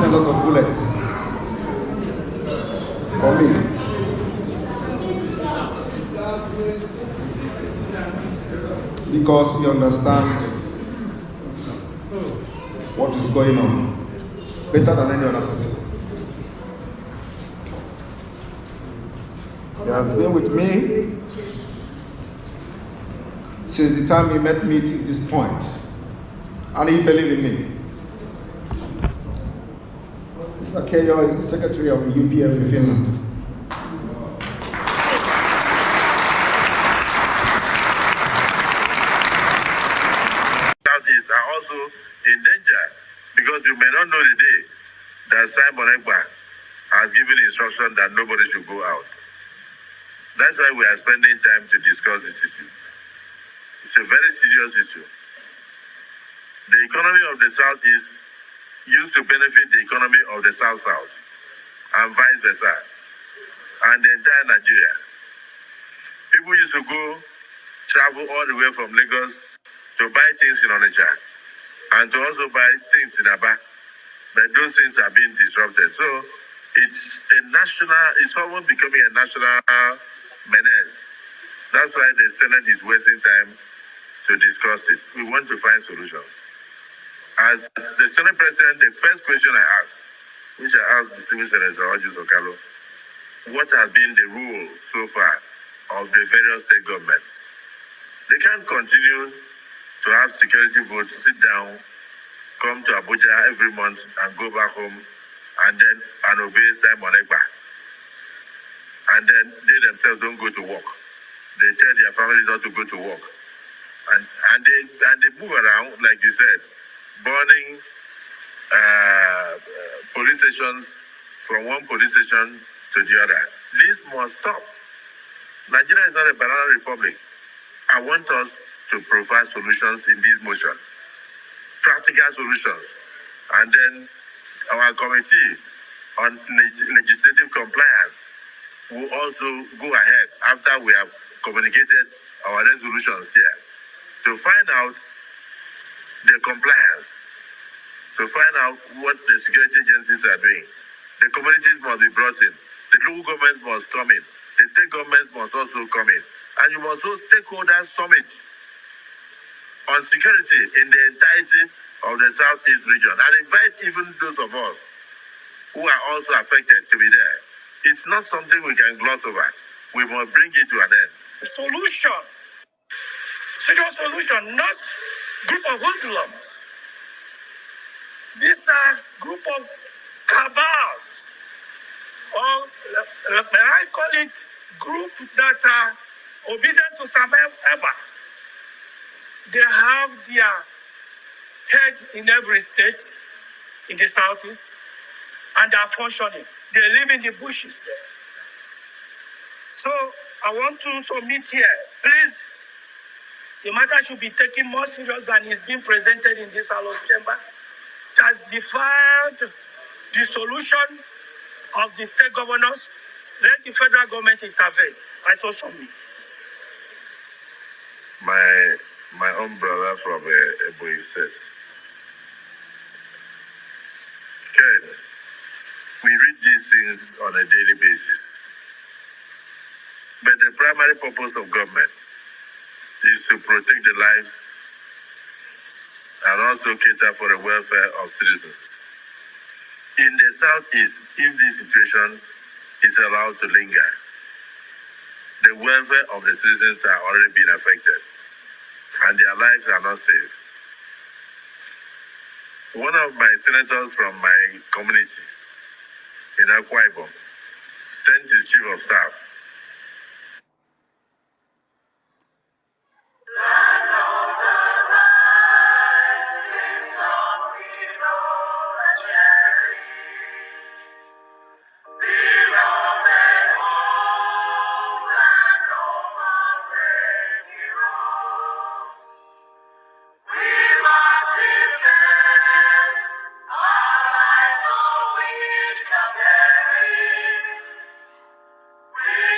a lot of bullets for me. Because you understand what is going on better than any other person. He has been with me since the time he met me to this point, and he believed in me. Mr. Keyo is the secretary of the UPF in Finland. Southeast are also in danger because you may not know the day that Simon Ekpa has given instruction that nobody should go out. That's why we are spending time to discuss this issue. It's a very serious issue. The economy of the Southeast used to benefit the economy of the South-South and vice versa, and the entire Nigeria. People used to travel all the way from Lagos to buy things in Onitsha and to also buy things in Aba, but those things are being disrupted. So it's almost becoming a national menace. That's why the Senate is wasting time to discuss it. We want to find solutions. As the Senate President, the first question I asked, which I asked the Civil Senator, Ojus Okalo, what has been the rule so far of the various state governments? They can't continue to have security votes, sit down, come to Abuja every month and go back home and obey Simon Ekpa. And then they themselves don't go to work. They tell their families not to go to work. And they move around, like you said, burning police stations from one police station to the other. This must stop. Nigeria is not a banana republic. I want us to provide solutions in this motion, practical solutions. And then our committee on legislative compliance will also go ahead after we have communicated our resolutions here to find out the compliance, to find out what the security agencies are doing. The communities must be brought in. The local governments must come in. The state governments must also come in. And you must also stakeholder summit on security in the entirety of the Southeast region and invite even those of us who are also affected to be there. It's not something we can gloss over. We must bring it to an end. Solution. Serious solution, not group of hoodlums. These are group of cabals, or may I call it group that are obedient to Sam Eba. They have their heads in every state in the Southeast, and they are functioning. They live in the bushes there. So I want to submit here, please, the matter should be taken more serious than is being presented in this House chamber. It has defied the solution of the state governors. Let the federal government intervene. I so submit. My own brother from Ebonyi State. Ken, we read these things on a daily basis. But the primary purpose of government is to protect the lives and also cater for the welfare of citizens. In the Southeast, if this situation is allowed to linger, the welfare of the citizens are already being affected and their lives are not safe. One of my senators from my community in Akwa Ibom sent his chief of staff We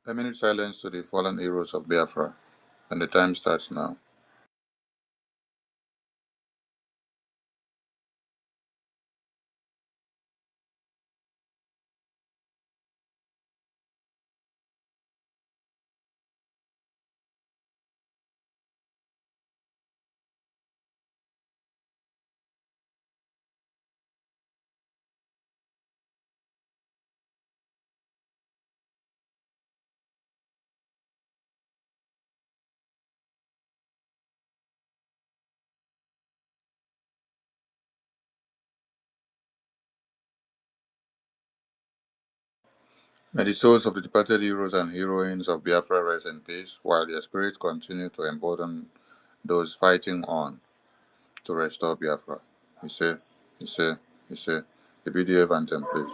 A minute silence to the fallen heroes of Biafra, and the time starts now. May the souls of the departed heroes and heroines of Biafra rest in peace, while their spirits continue to embolden those fighting on to restore Biafra. He said, he said, the BDF anthem, please.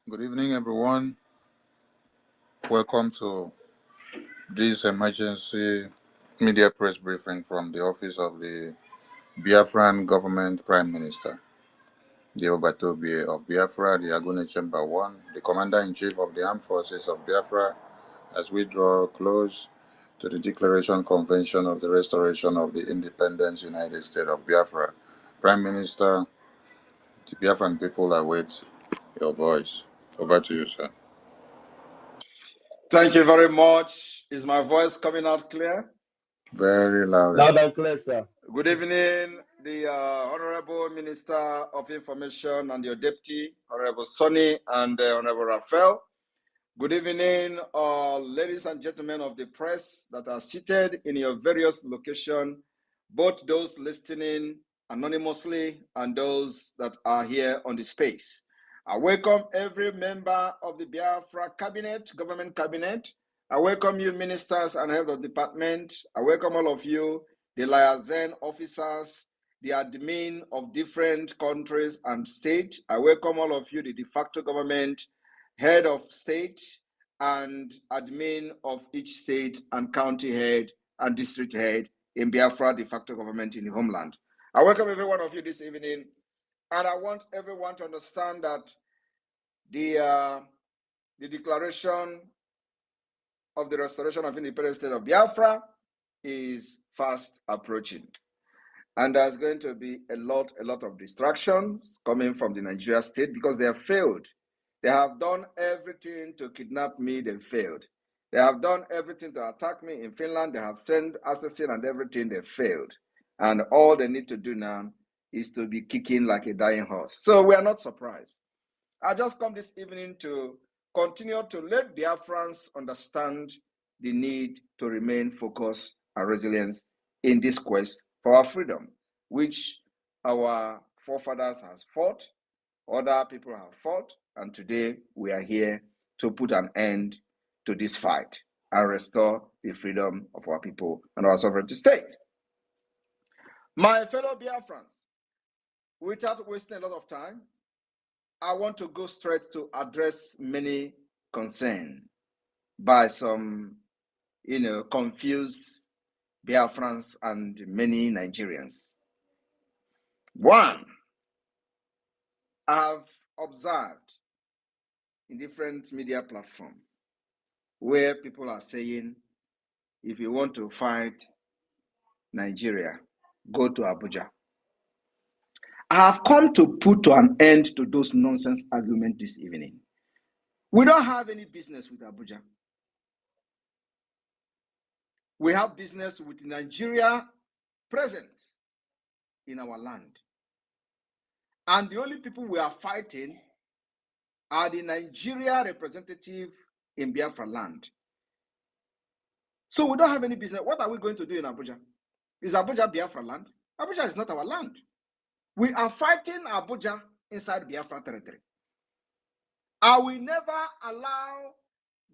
Good evening, everyone. Welcome to this emergency media press briefing from the office of the Biafran Government Prime Minister, the Obatobe of Biafra, the Agune Chamber 1, the Commander-in-Chief of the Armed Forces of Biafra, as we draw close to the Declaration Convention of the Restoration of the Independent United States of Biafra. Prime Minister, the Biafran people await your voice. Over to you, sir. Thank you very much. Is my voice coming out clear? Very loud. Loud and clear, sir. Good evening, the Honorable Minister of Information and your Deputy, Honorable Sonny and Honorable Raphael. Good evening, ladies and gentlemen of the press that are seated in your various locations, both those listening anonymously, and those that are here on the space. I welcome every member of the Biafra cabinet, government cabinet. I welcome you, ministers and head of department. I welcome all of you, the liaison officers, the admin of different countries and states. I welcome all of you, the de facto government, head of state, and admin of each state and county head and district head in Biafra de facto government in the homeland. I welcome every one of you this evening, and I want everyone to understand that the declaration of the restoration of independent state of Biafra is fast approaching. And there's going to be a lot of distractions coming from the Nigeria state because they have failed. They have done everything to kidnap me, they failed. They have done everything to attack me in Finland. They have sent assassin and everything, they failed. And all they need to do now is to be kicking like a dying horse. So we are not surprised. I just come this evening to continue to let Biafrans understand the need to remain focused and resilient in this quest for our freedom, which our forefathers has fought, other people have fought, and today we are here to put an end to this fight and restore the freedom of our people and our sovereignty state. My fellow Biafrans, without wasting a lot of time, I want to go straight to address many concerns by some, confused Biafrans and many Nigerians. One, I have observed in different media platforms where people are saying, if you want to fight Nigeria, go to Abuja. I have come to put an end to those nonsense arguments this evening. We don't have any business with Abuja. We have business with Nigeria present in our land. And the only people we are fighting are the Nigeria representative in Biafra land. So we don't have any business. What are we going to do in Abuja? Is Abuja Biafra land? Abuja is not our land. We are fighting Abuja inside Biafra territory. I will never allow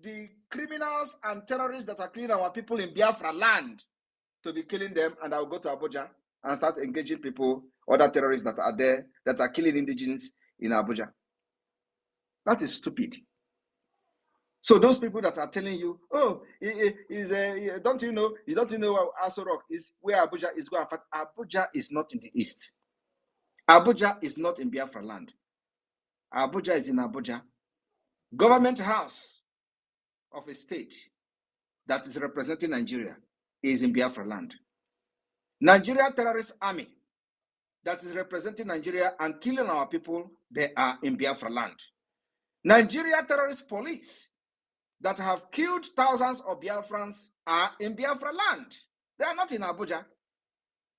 the criminals and terrorists that are killing our people in Biafra land to be killing them, and I will go to Abuja and start engaging people, other terrorists that are there, that are killing indigenes in Abuja. That is stupid. So those people that are telling you, oh, don't you know where Aso Rock is, where Abuja is going? Abuja is not in the east. Abuja is not in Biafra land. Abuja is in Abuja. Government house of a state that is representing Nigeria is in Biafra land. Nigeria terrorist army that is representing Nigeria and killing our people, they are in Biafra land. Nigeria terrorist police that have killed thousands of Biafrans are in Biafra land. They are not in Abuja.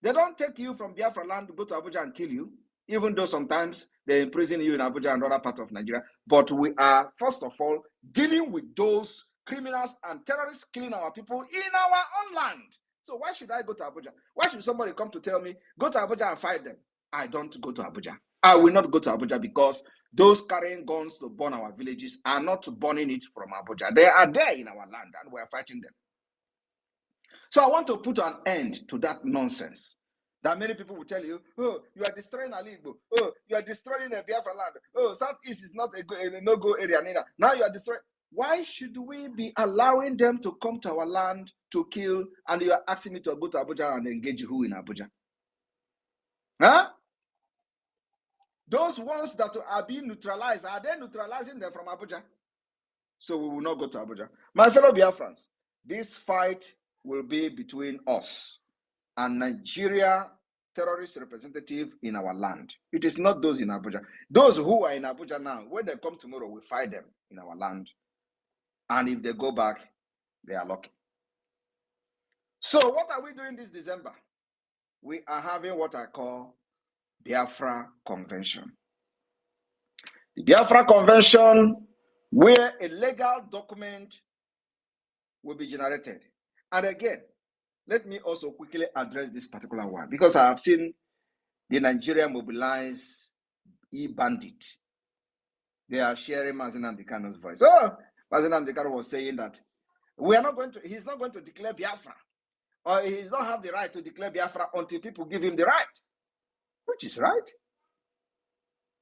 They don't take you from Biafra land to go to Abuja and kill you, even though sometimes they imprison you in Abuja and other parts of Nigeria. But we are, first of all, dealing with those criminals and terrorists killing our people in our own land. So why should I go to Abuja? Why should somebody come to tell me, go to Abuja and fight them? I don't go to Abuja. I will not go to Abuja because those carrying guns to burn our villages are not burning it from Abuja. They are there in our land and we are fighting them. So I want to put an end to that nonsense that many people will tell you, oh, you are destroying Aligbo. Oh, you are destroying the Biafra land. Oh, Southeast is not a no-go area. Now you are destroying. Why should we be allowing them to come to our land to kill, and you are asking me to go to Abuja and engage who in Abuja? Huh? Those ones that are being neutralized, are they neutralizing them from Abuja? So we will not go to Abuja. My fellow Biafrans, this fight will be between us and Nigeria terrorist representative in our land. It is not those in Abuja. Those who are in Abuja now, when they come tomorrow, we fight them in our land. And if they go back, they are lucky. So what are we doing this December? We are having what I call Biafra Convention. The Biafra Convention, where a legal document will be generated. And again, let me also quickly address this particular one, because I have seen the Nigeria mobilized e-bandit. They are sharing Mazi Nnamdi Kanu's voice. Oh, Mazi Nnamdi Kanu was saying that he's not going to declare Biafra, or he does not have the right to declare Biafra until people give him the right, which is right.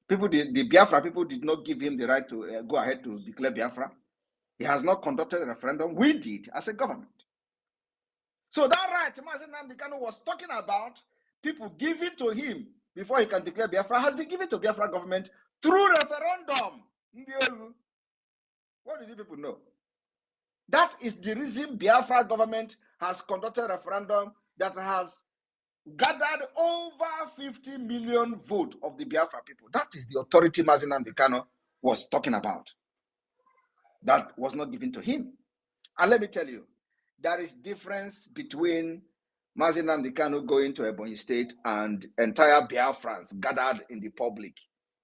The Biafra people did not give him the right to go ahead to declare Biafra. He has not conducted a referendum. We did as a government. So that right Mazi Nnamdi Kanu was talking about, people give it to him before he can declare Biafra, has been given to Biafra government through referendum. What did you people know? That is the reason Biafra government has conducted a referendum that has gathered over 50 million votes of the Biafra people. That is the authority Mazi Nnamdi Kanu was talking about. That was not given to him. And let me tell you, there is difference between Mazi Nnamdi Kanu going to Ebonyi State and entire Biafrans gathered in the public.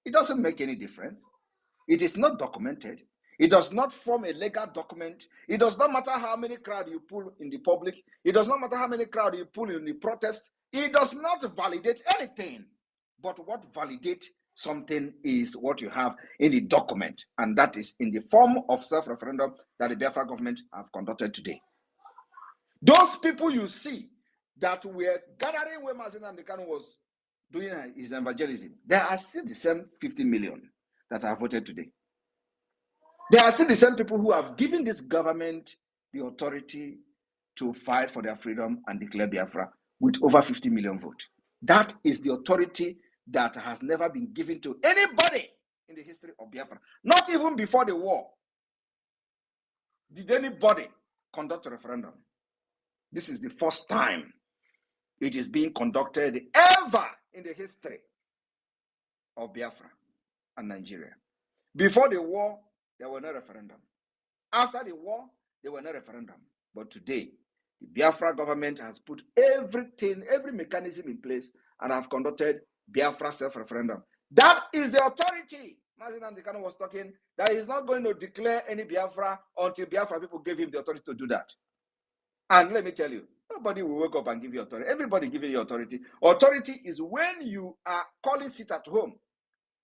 It doesn't make any difference. It is not documented. It does not form a legal document. It does not matter how many crowd you pull in the public. It does not matter how many crowd you pull in the protest. It does not validate anything. But what validates something is what you have in the document, and that is in the form of self-referendum that the Biafra government have conducted today. Those people you see that were gathering where Mazi Nnamdi Kanu was doing his evangelism, there are still the same 50 million that have voted today. There are still the same people who have given this government the authority to fight for their freedom and declare Biafra with over 50 million votes. That is the authority that has never been given to anybody in the history of Biafra. Not even before the war did anybody conduct a referendum. This is the first time it is being conducted ever in the history of Biafra and Nigeria. Before the war, there were no referendum. After the war, there were no referendum. But today, the Biafra government has put everything, every mechanism in place and have conducted Biafra self-referendum. That is the authority. Mazi Nnamdi Kanu was talking that he's not going to declare any Biafra until Biafra people gave him the authority to do that. And let me tell you, nobody will wake up and give you authority. Everybody giving you authority. Authority is when you are calling sit at home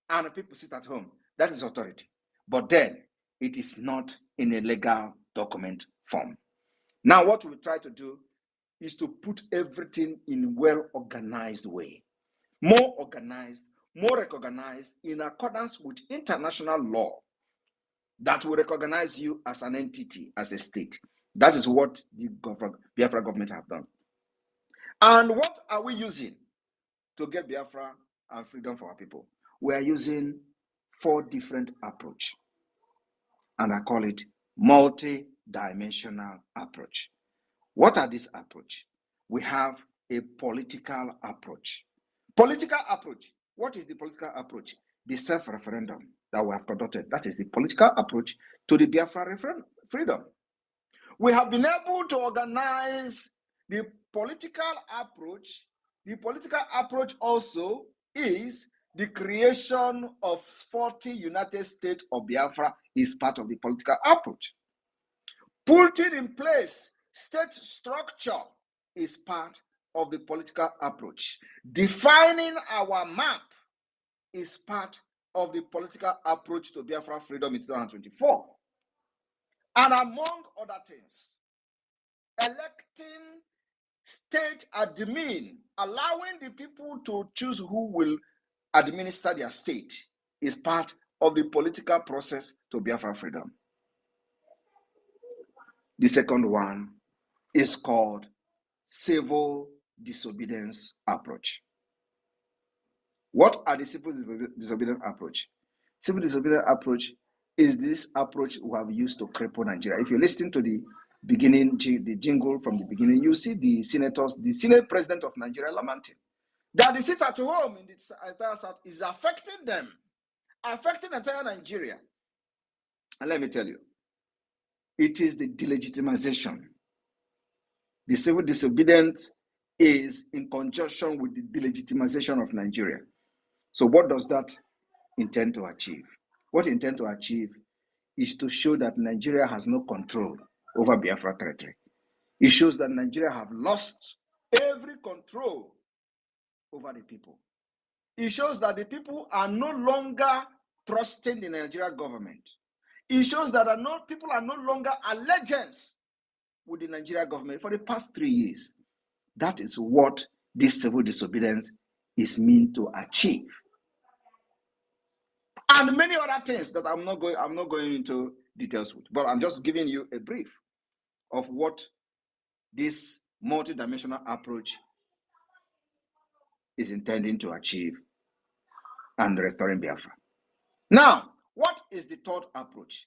and people sit at home. That is authority. But then it is not in a legal document form. Now, what we try to do is to put everything in a well-organized way. More organized, more recognized in accordance with international law that will recognize you as an entity, as a state. That is what the Biafra government have done. And what are we using to get Biafra and freedom for our people? We are using 4 different approaches. And I call it multi-dimensional approach. What are these approaches? We have a political approach. Political approach. What is the political approach? The self-referendum that we have conducted. That is the political approach to the Biafra freedom. We have been able to organize the political approach. The political approach also is the creation of 40 United States of Biafra is part of the political approach. Putting in place state structure is part of the political approach. Defining our map is part of the political approach to Biafra freedom in 2024. And among other things, electing state admin, allowing the people to choose who will administer their state is part of the political process to Biafra freedom. The second one is called civil disobedience approach. What are the civil disobedience approach? Civil disobedience approach is this approach we have used to cripple Nigeria. If you listen to the beginning, the jingle from the beginning, you see the senators, the Senate President of Nigeria lamenting that the sit at home in the entire South is affecting them, affecting entire Nigeria. And let me tell you, it is the delegitimization. The civil disobedience is in conjunction with the delegitimization of Nigeria. So what does that intend to achieve? What it intends to achieve is to show that Nigeria has no control over Biafra territory. It shows that Nigeria have lost every control over the people. It shows that the people are no longer trusting the Nigerian government. It shows that people are no longer allegiance with the Nigerian government for the past 3 years. That is what this civil disobedience is meant to achieve. And many other things that I'm not going into details with, but I'm just giving you a brief of what this multidimensional approach is intending to achieve and restoring Biafra. Now, what is the third approach?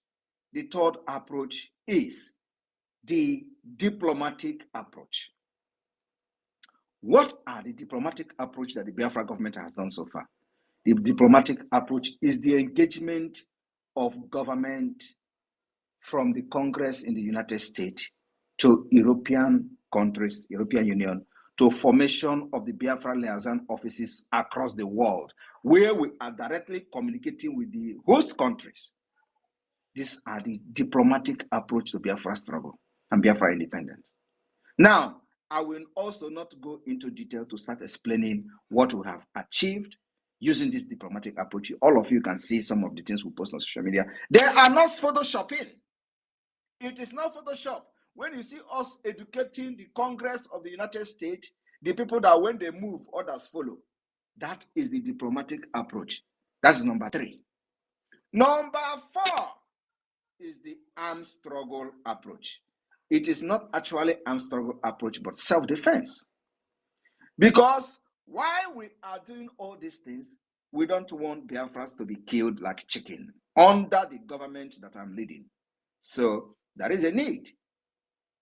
The third approach is the diplomatic approach. What are the diplomatic approach that the Biafra government has done so far? The diplomatic approach is the engagement of government from the Congress in the United States to European countries, European Union, to formation of the Biafra liaison offices across the world, where we are directly communicating with the host countries. These are the diplomatic approach to Biafra struggle and Biafra independence. Now, I will also not go into detail to start explaining what we have achieved using this diplomatic approach. All of you can see some of the things we post on social media. They are not photoshopping. It is not Photoshop. When you see us educating the Congress of the United States, the people that when they move, others follow. That is the diplomatic approach. That's number 3. Number 4 is the armed struggle approach. It is not actually armed struggle approach, but self-defense. Because while we are doing all these things, we don't want Biafras to be killed like chicken under the government that I'm leading. So there is a need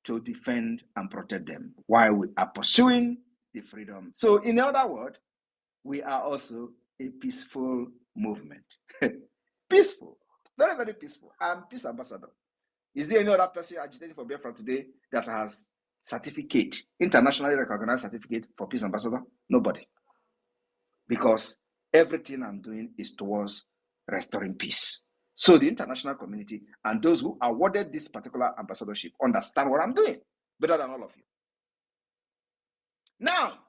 to defend and protect them while we are pursuing the freedom. So in other words, we are also a peaceful movement. Peaceful, very, very peaceful. I'm peace ambassador. Is there any other person agitating for Biafra today that has certificate, internationally recognized certificate for peace ambassador? Nobody. Because everything I'm doing is towards restoring peace. So the international community and those who awarded this particular ambassadorship understand what I'm doing better than all of you. Now,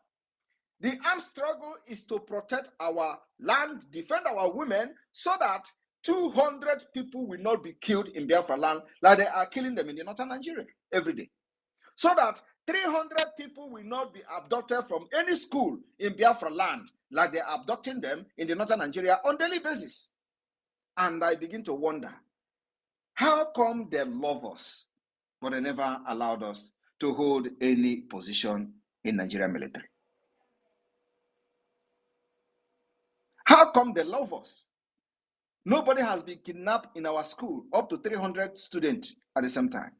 the armed struggle is to protect our land, defend our women, so that 200 people will not be killed in Biafra land like they are killing them in the northern Nigeria every day. So that 300 people will not be abducted from any school in Biafra land like they are abducting them in the northern Nigeria on a daily basis. And I begin to wonder, how come they love us, but they never allowed us to hold any position in Nigerian military? How come they love us? Nobody has been kidnapped in our school, up to 300 students at the same time.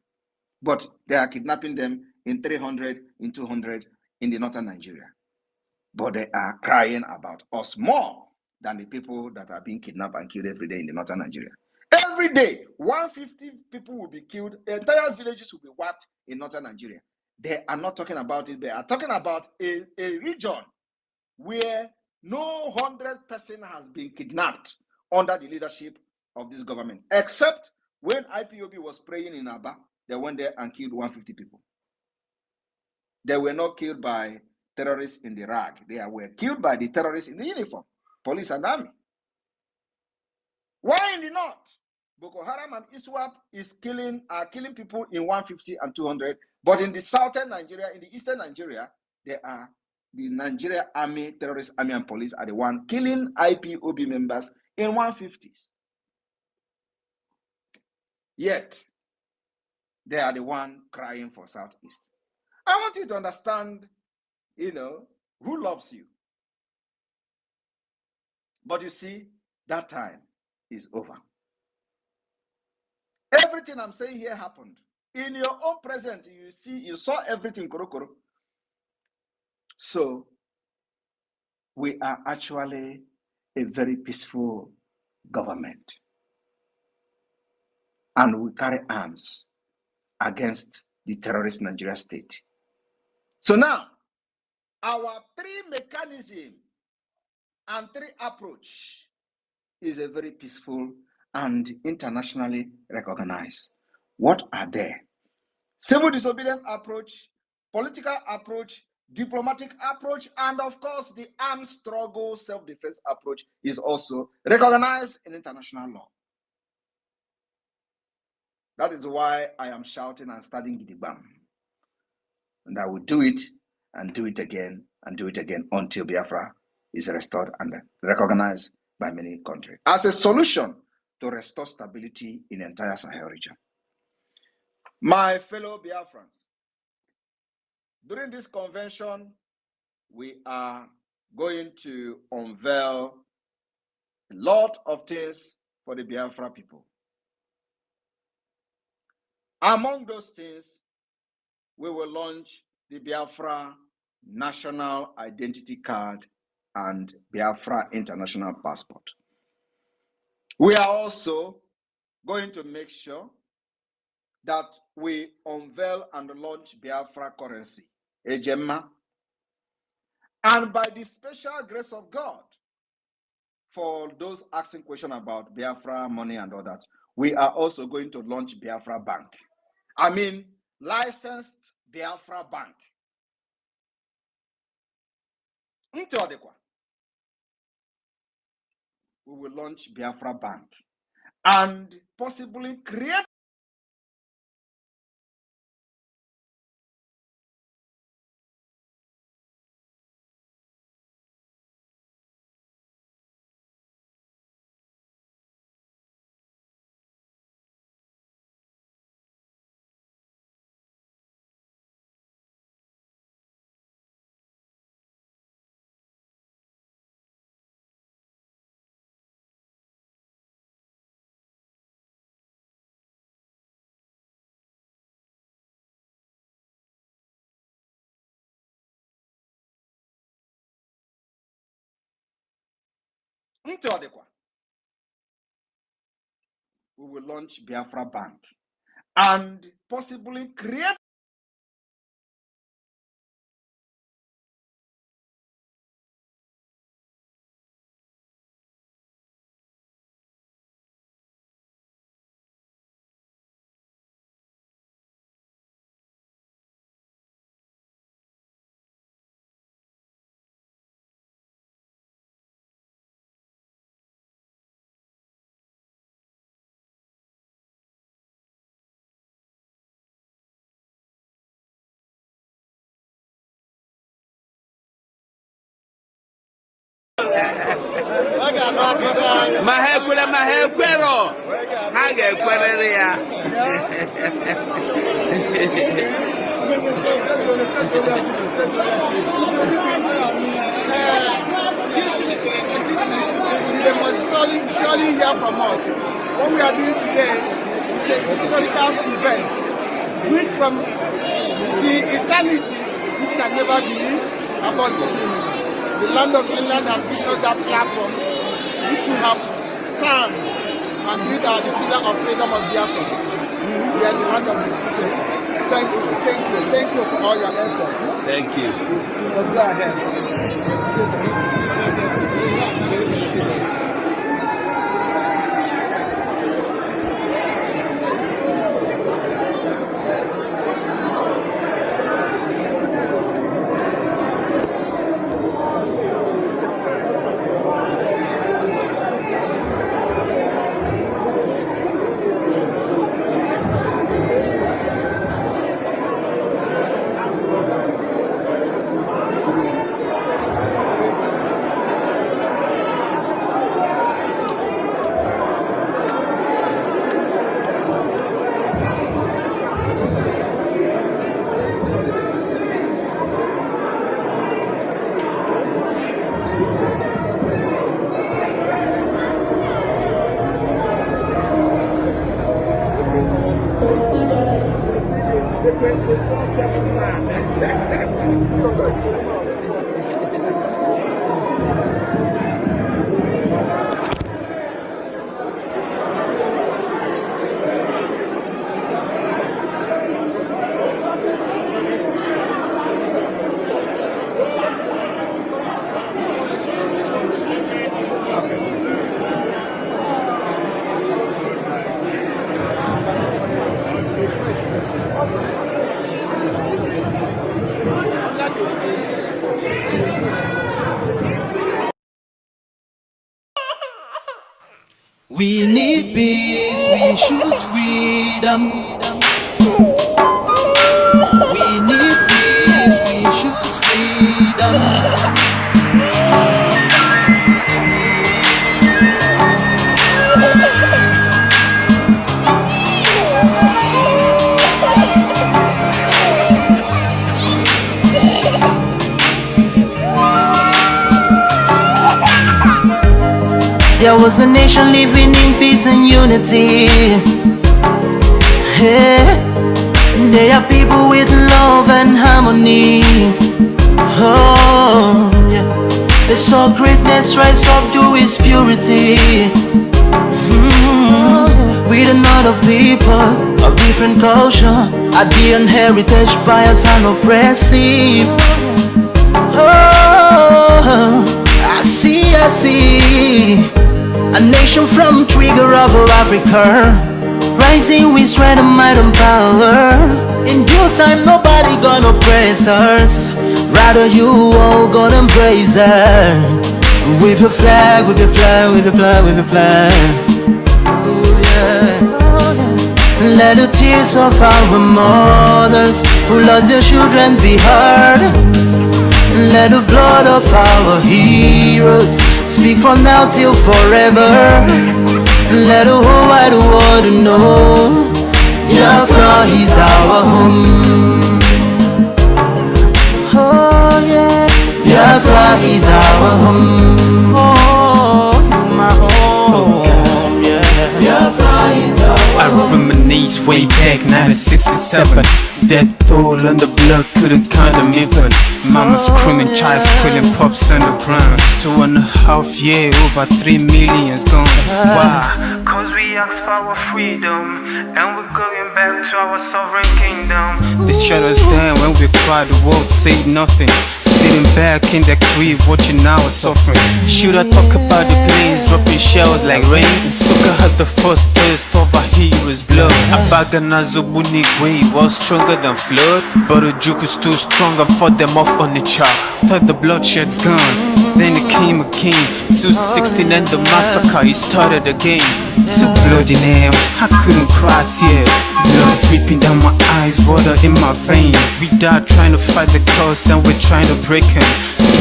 But they are kidnapping them in 300, in 200 in the northern Nigeria. But they are crying about us more than the people that are being kidnapped and killed every day in the northern Nigeria. Every day, 150 people will be killed. Entire villages will be wiped in northern Nigeria. They are not talking about it. They are talking about a region where no 100% has been kidnapped under the leadership of this government, except when IPOB was praying in Aba, they went there and killed 150 people. They were not killed by terrorists in the rag. They were killed by the terrorists in the uniform, police and army. Why in the north? Boko Haram and ISWAP are killing people in 150 and 200, but in the southern Nigeria, in the eastern Nigeria, they are the Nigeria army, terrorist army and police are the one killing IPOB members in 150s. Yet, they are the one crying for Southeast. I want you to understand, who loves you. But you see, that time is over. Everything I'm saying here happened. In your own present, you saw everything, Korokoro. So, we are actually a very peaceful government. And we carry arms against the terrorist Nigeria state. So now, our 3 mechanism and 3 approach is a very peaceful and internationally recognized. What are they? Civil disobedience approach, political approach, diplomatic approach, and of course, the armed struggle self-defense approach is also recognized in international law. That is why I am shouting and starting Gidigbam. And I will do it and do it again and do it again until Biafra is restored and recognized by many countries as a solution to restore stability in the entire Sahel region. My fellow Biafrans, during this convention, we are going to unveil a lot of things for the Biafra people. Among those things, we will launch the Biafra National Identity Card and Biafra International Passport. We are also going to make sure that we unveil and launch Biafra currency, Ejema. And by the special grace of God, for those asking questions about Biafra money and all that, we are also going to launch Biafra Bank. I mean, licensed Biafra Bank. We will launch Biafra Bank and possibly create we will launch Biafra Bank and possibly create Mahekwero. Hage kwerere ya. They must surely hear from us. What we are doing today is a historical event, which from the eternity, which can never be abolished. The land of Finland has given us that platform, which we have stand and build our the pillar of freedom of Biafra. We are the land of the future. Thank you for all your effort. Thank you. Let's go ahead. We need peace, we choose freedom. We need peace, we choose freedom. There was a nation living in peace and unity. Yeah. They are people with love and harmony. Oh, yeah. They saw greatness rise up to its purity. With another people of different culture, Ideal heritage bias and oppressive. Oh, I see. A nation from trigger of Africa, rising with strength and might and power. In due time, nobody gonna praise us. Rather, you all gonna embrace her. With your flag, with your flag, with your flag, with your flag. Oh yeah. Let the tears of our mothers who lost their children be heard. Let the blood of our heroes speak from now till forever. Let the whole wide world know Biafra is our home. Oh yeah, Biafra is our home. Oh, it's my home. Yeah, Biafra is our home. I reminisce way back 1967. Death toll and the blood couldn't count them even. Mama screaming, child squealing, pops on the ground. 2.5 years, over 3 million's gone. Why? Cause we asked for our freedom, and we're going back to our sovereign kingdom. They shut us down when we cried, the world said nothing. Sitting back in the crib, watching our suffering. Should I talk about the planes dropping shells like rain? Suka had the first taste of a hero's blood. Abagana Zobunigwe was stronger than flood, but the juke is too strong and fought them off on the chart. Thought the bloodshed's gone, then it came again. 216 and the massacre, it started again. So bloody name, I couldn't cry tears. Blood dripping down my eyes, water in my veins. We died trying to fight the cause and we're trying to break him.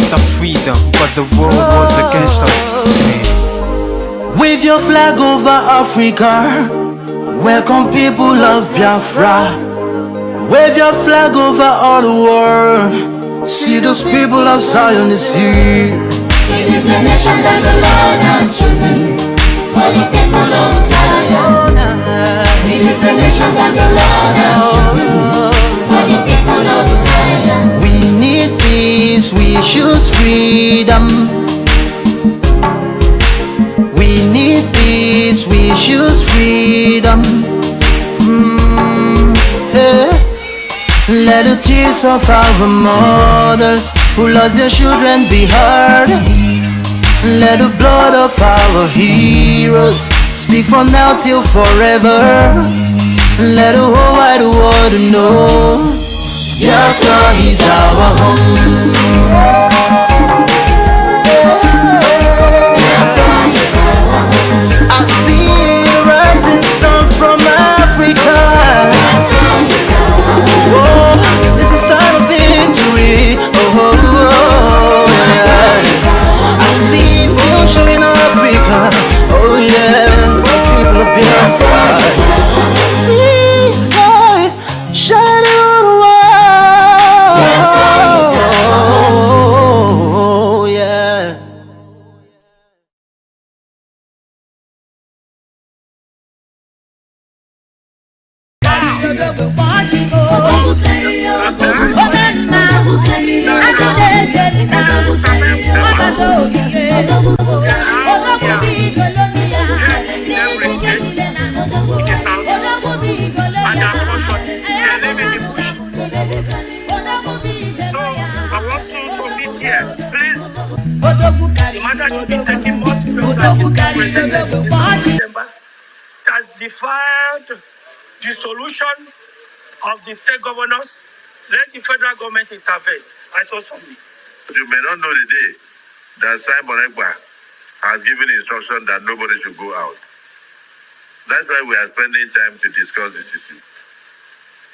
It's our freedom, but the world was against us. Wave your flag over Africa. Welcome people of Biafra. Wave your flag over all the world. See those people of Zion is here. It is a nation that the Lord has chosen for the people of Zion. It is a nation that the Lord has chosen for the people of Zion. We need peace, we choose freedom. We need peace, we choose freedom. Yeah. Let the tears of our mothers who lost their children be heard. Let the blood of our heroes speak from now till forever. Let the whole wide world know Biafra is our home. I see the rising sun from Africa. Oh, this is a sign of victory. Oh, yeah. I see future in Africa. Oh yeah, people of Biafra. See light shining on the world. Oh yeah. So I want to submit here, please. The matter should be taken more serious than the presented in December. It has defied the solution of the state governors. Let the federal government intervene. I so submit. You may not know the day that Simon Ekpa has given instruction that nobody should go out. That's why we are spending time to discuss this issue.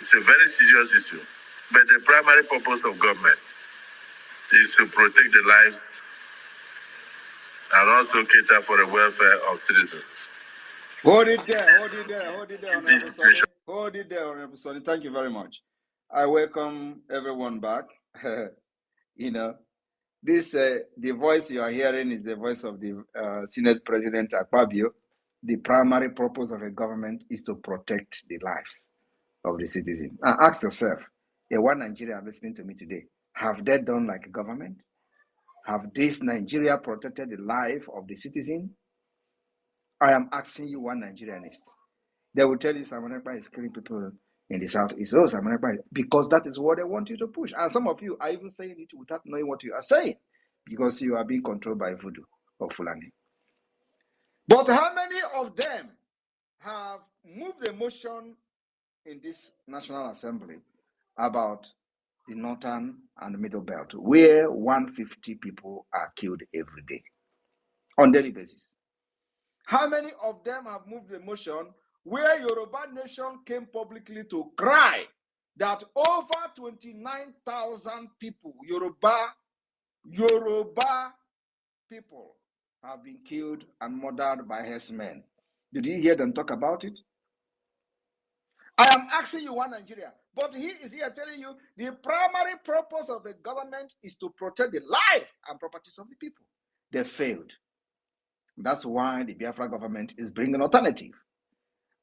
It's a very serious issue. But the primary purpose of government is to protect the lives and also cater for the welfare of citizens. Hold it there, Honorable Sonny. Hold it there, Honorable Sonny. Thank you very much. I welcome everyone back. You know, this the voice you are hearing is the voice of the Senate President Ekpa. The primary purpose of a government is to protect the lives of the citizen. And ask yourself, one Nigeria listening to me today, have they done like a government? Have this Nigeria protected the life of the citizen? I am asking you, one Nigerianist. They will tell you Simon Ekpa is killing people in the southeast. Oh, Simon Ekpa, because that is what they want you to push. And some of you are even saying it without knowing what you are saying, because you are being controlled by voodoo or Fulani. But how many of them have moved a motion in this National Assembly about the northern and middle belt, where 150 people are killed every day on daily basis? How many of them have moved a motion where Yoruba Nation came publicly to cry that over 29,000 people, Yoruba people, have been killed and murdered by herdsmen? Did you hear them talk about it? I am asking you, one Nigeria, but he is here telling you the primary purpose of the government is to protect the life and properties of the people. They failed. That's why the Biafra government is bringing an alternative.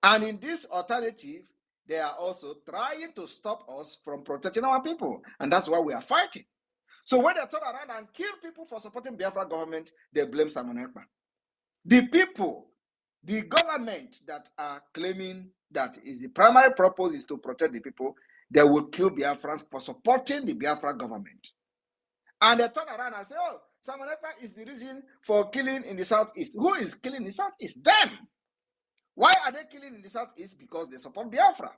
And in this alternative, they are also trying to stop us from protecting our people. And that's why we are fighting. So when they turn around and kill people for supporting Biafra government, they blame Simon Ekpa. The people, the government that are claiming that is the primary purpose is to protect the people, they will kill Biafrans for supporting the Biafra government. And they turn around and say, oh, Simon Ekpa is the reason for killing in the southeast. Who is killing in the southeast? Them. Why are they killing in the southeast? Because they support Biafra.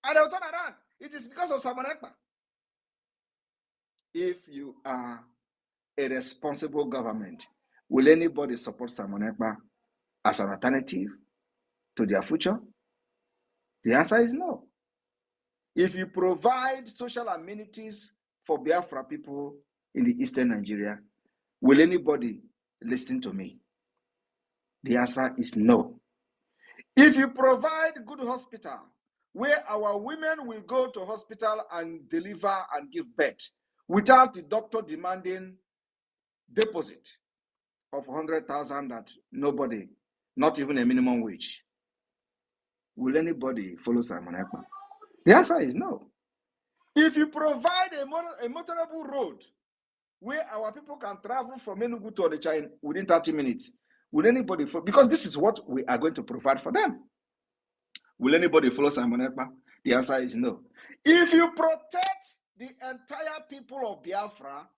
And they'll turn around. It is because of Simon Ekpa. If you are a responsible government, will anybody support Simon Ekpa as an alternative to their future? The answer is no. If you provide social amenities for Biafra people in the eastern Nigeria, will anybody listen to me? The answer is no. If you provide good hospital where our women will go to hospital and deliver and give birth without the doctor demanding deposit of 100,000 that nobody, not even a minimum wage, will anybody follow Simon Ekpa? The answer is no. If you provide a motorable road where our people can travel from Enugu to Onitsha within 30 minutes, will anybody follow? Because this is what we are going to provide for them. Will anybody follow Simon Ekpa? The answer is no. If you protect the entire people of Biafra,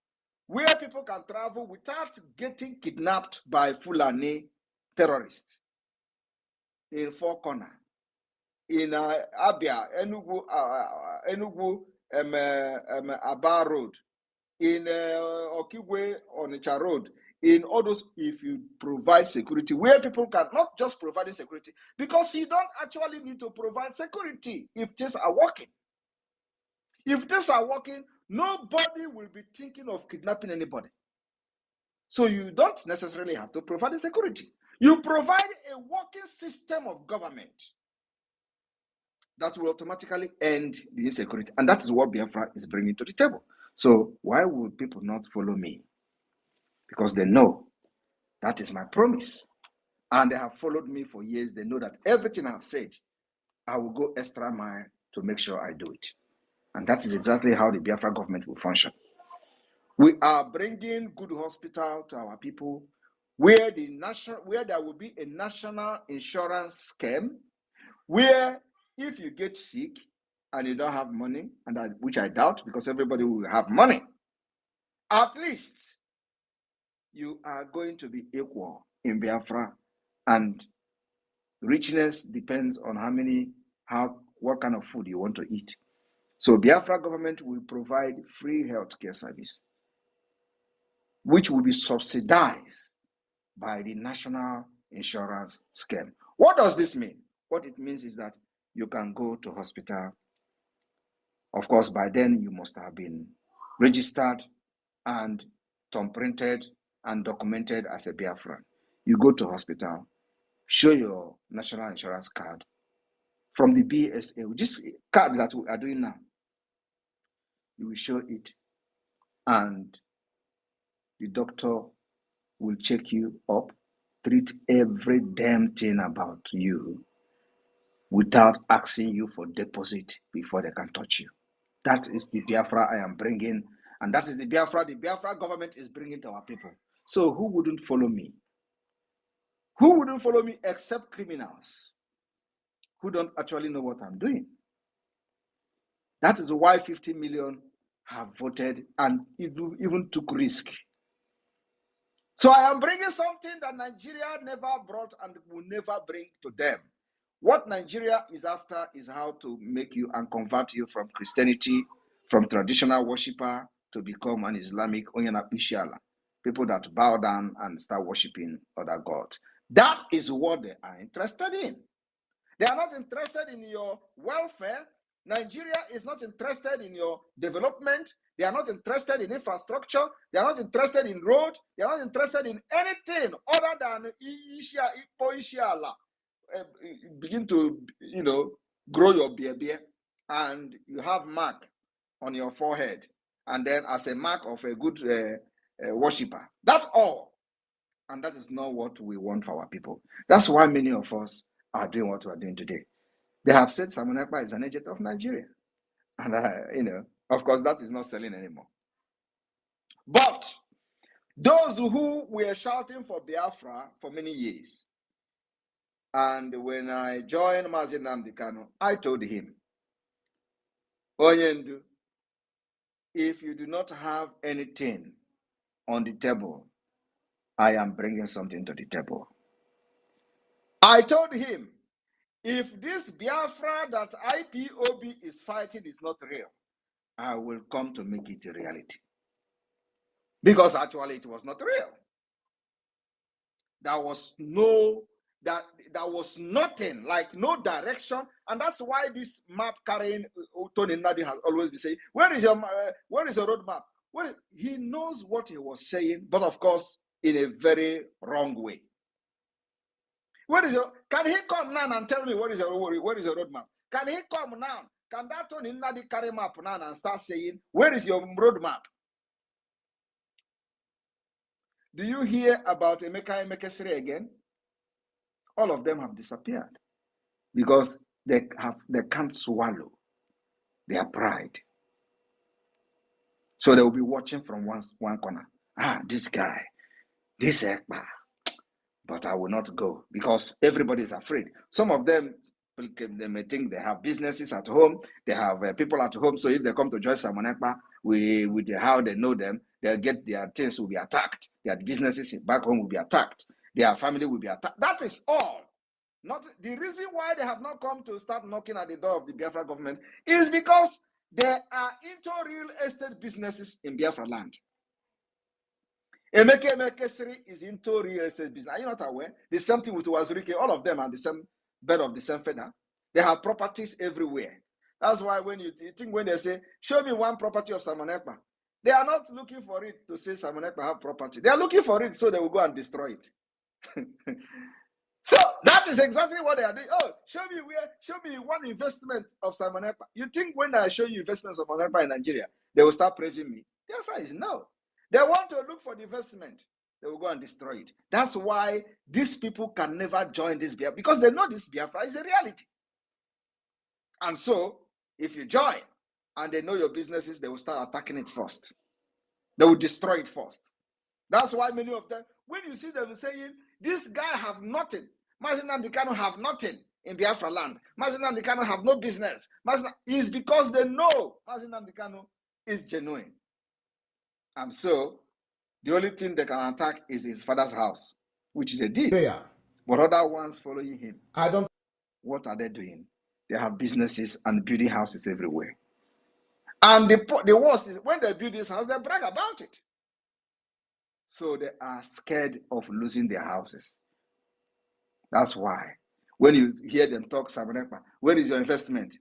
where people can travel without getting kidnapped by Fulani terrorists in Four Corner, in Abia, Enugu, Aba Road, in Okigwe, Onitsha Road, in all those, if you provide security, where people can not just provide security, because you don't actually need to provide security if things are working. If things are working, nobody will be thinking of kidnapping anybody. So you don't necessarily have to provide the security. You provide a working system of government that will automatically end the insecurity. And that is what Biafra is bringing to the table. So why would people not follow me? Because they know that is my promise. And they have followed me for years. They know that everything I've said, I will go extra mile to make sure I do it. And that is exactly how the Biafra government will function. We are bringing good hospital to our people, where there will be a national insurance scheme, where if you get sick and you don't have money, and which I doubt, because everybody will have money, at least you are going to be equal in Biafra, and richness depends on what kind of food you want to eat. So Biafra government will provide free healthcare service, which will be subsidized by the national insurance scheme. What does this mean? What it means is that you can go to hospital. Of course, by then you must have been registered and thumbprinted and documented as a Biafran. You go to hospital, show your national insurance card from the BSA, this card that we are doing now. You will show it, and the doctor will check you up, treat every damn thing about you without asking you for deposit before they can touch you. That is the Biafra I am bringing, and that is the Biafra government is bringing to our people. So who wouldn't follow me? Who wouldn't follow me except criminals who don't actually know what I'm doing? That is why 50 million have voted and even took risk. So I am bringing something that Nigeria never brought and will never bring to them. What Nigeria is after is how to make you and convert you from Christianity, from traditional worshiper, to become an Islamic Onyanapishala, people that bow down and start worshiping other gods. That is what they are interested in. They are not interested in your welfare. Nigeria is not interested in your development. They are not interested in infrastructure. They are not interested in road. They are not interested in anything other than begin to, grow your beer, and you have mark on your forehead, and then as a mark of a good worshiper. That's all. And that is not what we want for our people. That's why many of us are doing what we are doing today. They have said Simon Ekpa is an agent of Nigeria. And, of course, that is not selling anymore. But those who were shouting for Biafra for many years, and when I joined Mazi Nnamdi Kanu, I told him, Onyendu, if you do not have anything on the table, I am bringing something to the table. I told him, if this Biafra that IPOB is fighting is not real, I will come to make it a reality. Because actually it was not real. There was nothing, like no direction. And that's why this map carrying Tony Nadi has always been saying, where is your roadmap? He knows what he was saying, but of course, in a very wrong way. Can he come now and tell me what is your roadmap? Can he come now? Can that Tony Nadi carry map now and start saying, where is your roadmap? Do you hear about Emeka Emekesiri again? All of them have disappeared because they can't swallow their pride. So they will be watching from one corner. This guy, this Ekpa. But I will not go because everybody is afraid. Some of them, they may think they have businesses at home. They have people at home. So if they come to join Simon Ekpa, with how they know them, they'll get their things will be attacked. Their businesses back home will be attacked. Their family will be attacked. That is all. Not the reason why they have not come to start knocking at the door of the Biafra government is because they are into real estate businesses in Biafra land. Emeka Emekesiri is into real estate business. Are you not aware? The same thing with Wazirike. All of them are the same bed of the same feather. They have properties everywhere. That's why when you think when they say, show me one property of Simon Ekpa, they are not looking for it to say Simon Ekpa have property. They are looking for it so they will go and destroy it. So that is exactly what they are doing. Oh, show me one investment of Simon Ekpa. You think when I show you investments of Simon Ekpa in Nigeria, they will start praising me? The answer is no. They want to look for the investment. They will go and destroy it. That's why these people can never join this Biafra, because they know this Biafra is a reality. And so, if you join and they know your businesses, they will start attacking it first. They will destroy it first. That's why many of them, when you see them saying, this guy have nothing, Mazi Nnamdi Kanu have nothing in Biafra land, Mazi Nnamdi Kanu have no business, is because they know Mazi Nnamdi Kanu is genuine. And so, the only thing they can attack is his father's house, which they did. Yeah. But other ones following him, what are they doing? They have businesses and building houses everywhere. And the worst is when they build this house, they brag about it. So they are scared of losing their houses. That's why. When you hear them talk, Simon Ekpa, where is your investment?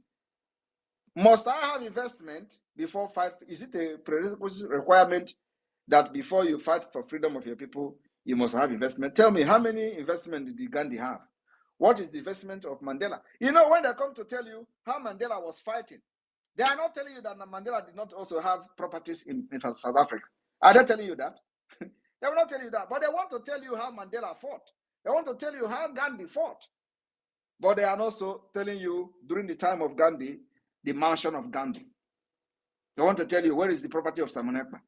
Must I have investment before fight? Is it a prerequisite requirement that before you fight for freedom of your people, you must have investment? Tell me, how many investment did Gandhi have? What is the investment of Mandela? You know, when they come to tell you how Mandela was fighting, they are not telling you that Mandela did not also have properties in South Africa. Are they telling you that? They will not tell you that, but they want to tell you how Mandela fought. They want to tell you how Gandhi fought. But they are also telling you, during the time of Gandhi, the mansion of Gandhi. They want to tell you, where is the property of Simon Ekpa?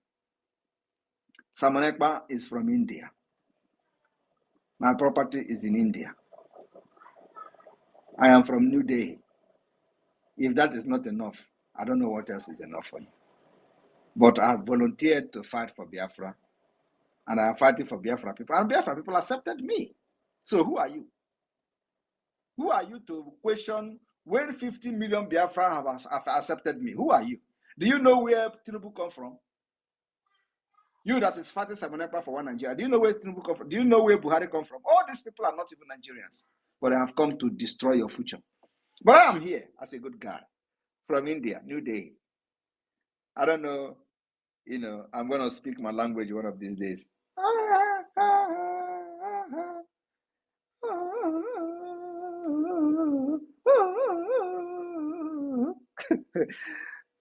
Simon Ekpa is from India. My property is in India. I am from New Delhi. If that is not enough, I don't know what else is enough for you. But I have volunteered to fight for Biafra, and I am fighting for Biafra people, and Biafra people accepted me. So who are you? Who are you to question when 50 million Biafra have accepted me? Who are you? Do you know where Tinubu come from? You that is fighting Simon Ekpa for one Nigeria. Do you know where Tinubu come from? Do you know where Buhari come from? All these people are not even Nigerians, but they have come to destroy your future. But I am here as a good guy from India, New Delhi. I don't know, you know, I'm going to speak my language one of these days.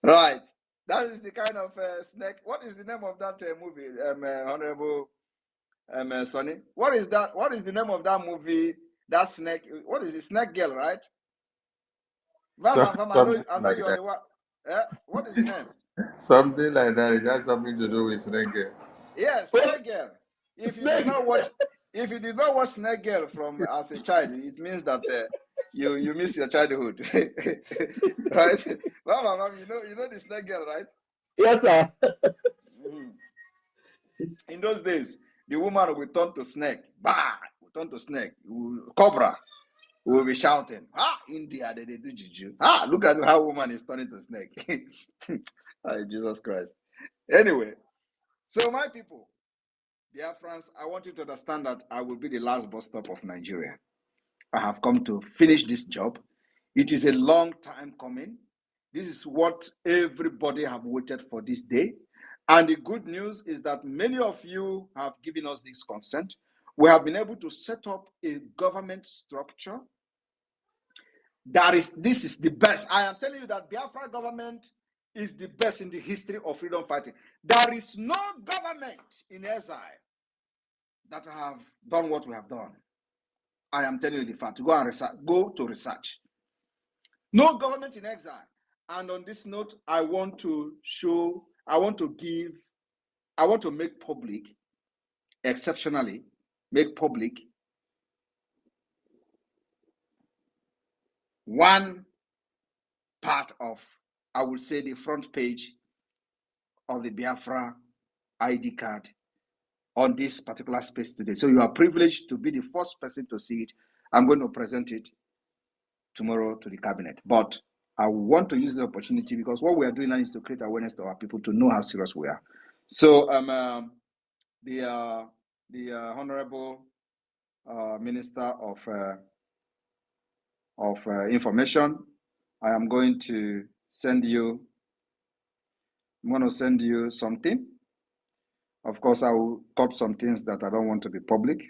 Right. That is the kind of snake. What is the name of that movie, Honorable Sonny? What is that? What is the name of that movie? That snake. What is the snake girl, right? Vama, I know Like you're that. the one. What is the name? Something like that. It has something to do with reggae. Yes, Snake Girl. If you did not watch Snake Girl from as a child, it means that you miss your childhood, right? Mama, you know the Snake Girl, right? Yes, sir. In those days, the woman will turn to snake. Bah! Will turn to snake. Cobra. We will be shouting. Ah, India, they do juju. Ah, look at how woman is turning to snake. Jesus Christ. Anyway, so my people, Biafrans, I want you to understand that I will be the last bus stop of Nigeria. I have come to finish this job. It is a long time coming. This is what everybody have waited for this day. And the good news is that many of you have given us this consent. We have been able to set up a government structure. This is the best. I am telling you that Biafra government is the best in the history of freedom fighting. There is no government in exile that have done what we have done. I am telling you the fact. Go and research. Go to research. No government in exile. And on this note, I want to make public, exceptionally, make public one part of, I would say, the front page of the Biafra ID card on this particular space today. So you are privileged to be the first person to see it. I'm going to present it tomorrow to the cabinet. But I want to use the opportunity because what we are doing now is to create awareness to our people to know how serious we are. So the Honorable Minister of Information, I am going to send you. I'm going to send you something. Of course, I will cut some things that I don't want to be public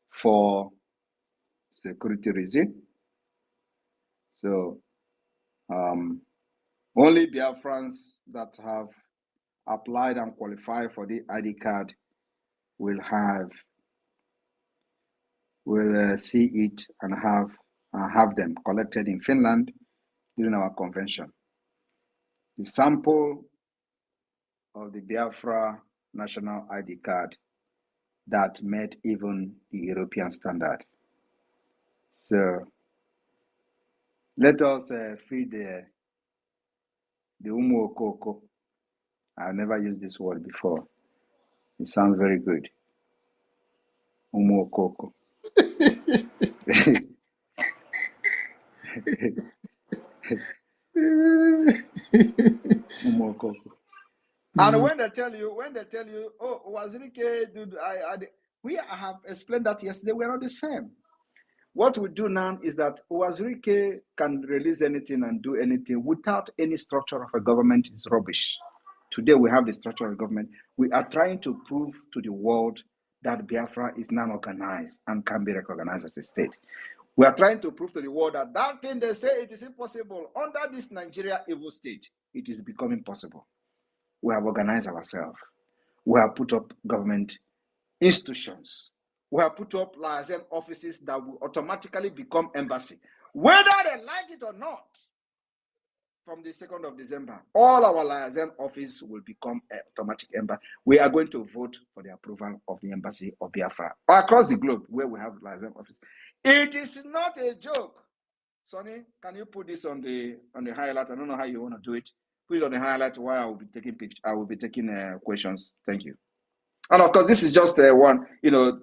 for security reason. So only Biafrans that have applied and qualified for the ID card will see it and have them collected in Finland during our convention. The sample of the Biafra national ID card that met even the European standard. So let us feed the Umu Okoko. I've never used this word before. It sounds very good. Umu Okoko. Umu Okoko. And when they tell you, oh, Wazirike, dude, I have explained that yesterday. We are not the same. What we do now is that Uwazurike can release anything and do anything without any structure of a government is rubbish. Today we have the structure of a government. We are trying to prove to the world that Biafra is now organized and can be recognized as a state. We are trying to prove to the world that that thing they say it is impossible under this Nigeria evil state, it is becoming possible. We have organized ourselves. We have put up government institutions. We have put up liaison offices that will automatically become embassy, whether they like it or not. From the 2nd of December, all our liaison office will become automatic embassy. We are going to vote for the approval of the embassy of Biafra across the globe where we have liaison office. It is not a joke. Sonny, can you put this on the highlight? I don't know how you want to do it. Put it on the highlight while I will be taking pictures. I will be taking questions. Thank you. And of course, this is just one. You know,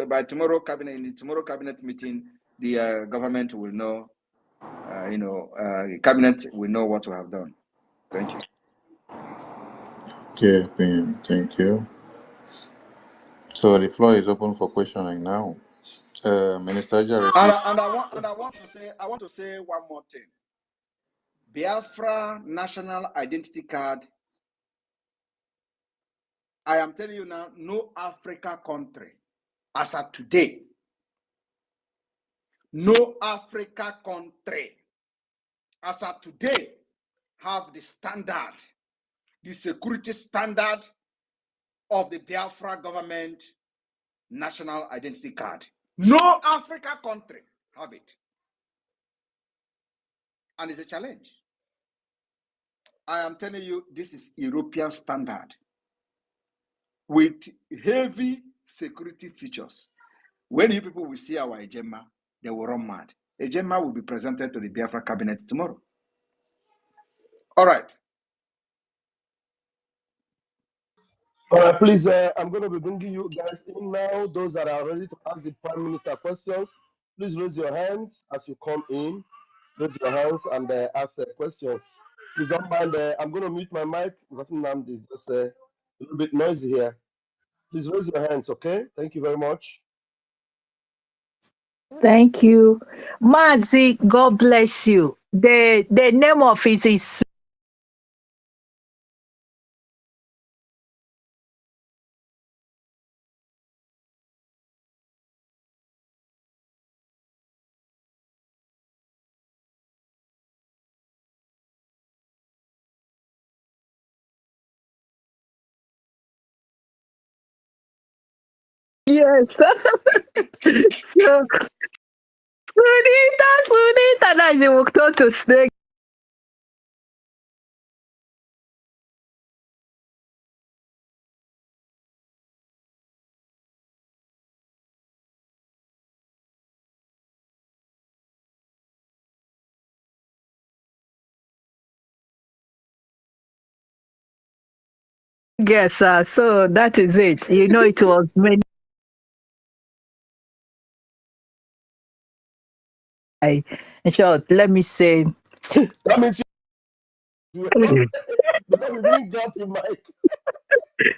by tomorrow cabinet, in the tomorrow cabinet meeting, the government will know. Cabinet will know what we have done. Thank you. Okay, thank you. So the floor is open for questioning now. Minister Jarrett. And I want to say one more thing. Biafra national identity card. I am telling you now, no African country, as of today, no African country, as of today, have the standard, the security standard of the Biafra government national identity card. No African country have it. And it's a challenge. I am telling you, this is European standard with heavy security features. When you people will see our agenda, they will run mad. Agenda will be presented to the Biafra cabinet tomorrow. All right. All right, please, I'm going to be bringing you guys in now. Those that are ready to ask the Prime Minister questions, please raise your hands as you come in. Raise your hands and ask questions. Please don't mind, I'm going to mute my mic because Namdi is just a little bit noisy here. Please raise your hands, okay? Thank you very much. Thank you. Mazi, God bless you. The name of it is yes. So Sunita, that's the work to snake. Yes, so that is it. You know, it was many. In short, let me say. That means you because you didn't get the mic.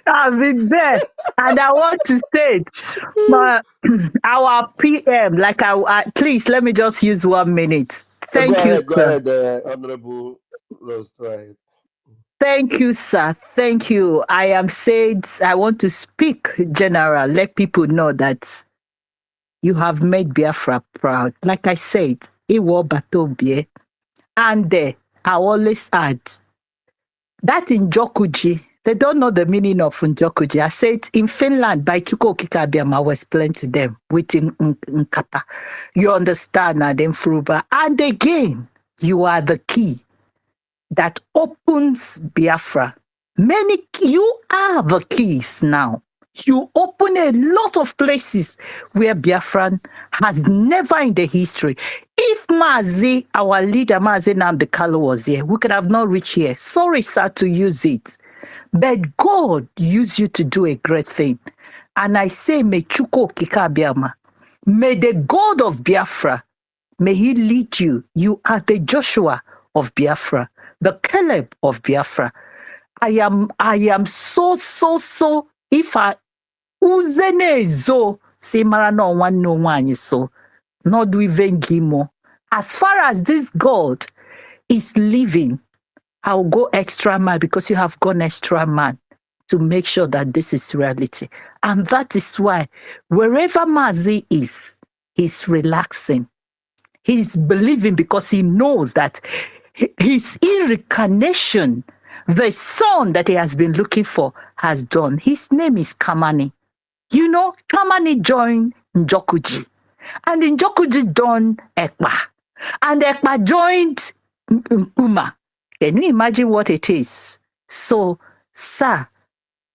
I've been there, and I want to say, but our PM, like please let me just use 1 minute. Thank you, Go sir. ahead, Honorable Rose. Go ahead. Thank you, sir. Thank you. I am said I want to speak general. Let people know that you have made Biafra proud. Like I said, Iwo Batobie. And I always add that in Jokuji, they don't know the meaning of Njokuji. I said in Finland, by Chuko Kikabiam, I will explain to them within Nkata. You understand, and then Fruba. And again, you are the key that opens Biafra. You are the keys now. You open a lot of places where Biafran has never in the history. If Mazi, our leader, Mazi Namdekalo was here, we could have not reached here. Sorry, sir, to use it. But God used you to do a great thing. And I say, may Chuko Kikabiama, may the God of Biafra, may he lead you. You are the Joshua of Biafra, the Caleb of Biafra. I am so, if Uzenezo say mara no one no one so not do even gimo. As far as this God is living, I'll go extra mile because you have gone extra mile to make sure that this is reality. And that is why wherever Mazi is, he's relaxing. He's believing because he knows that his reincarnation, the son that he has been looking for, has done. His name is Kamani. You know, Kamani joined Njokuji. And Njokuji joined Ekpa. And Ekpa joined Nkuma. Can you imagine what it is? So, sir,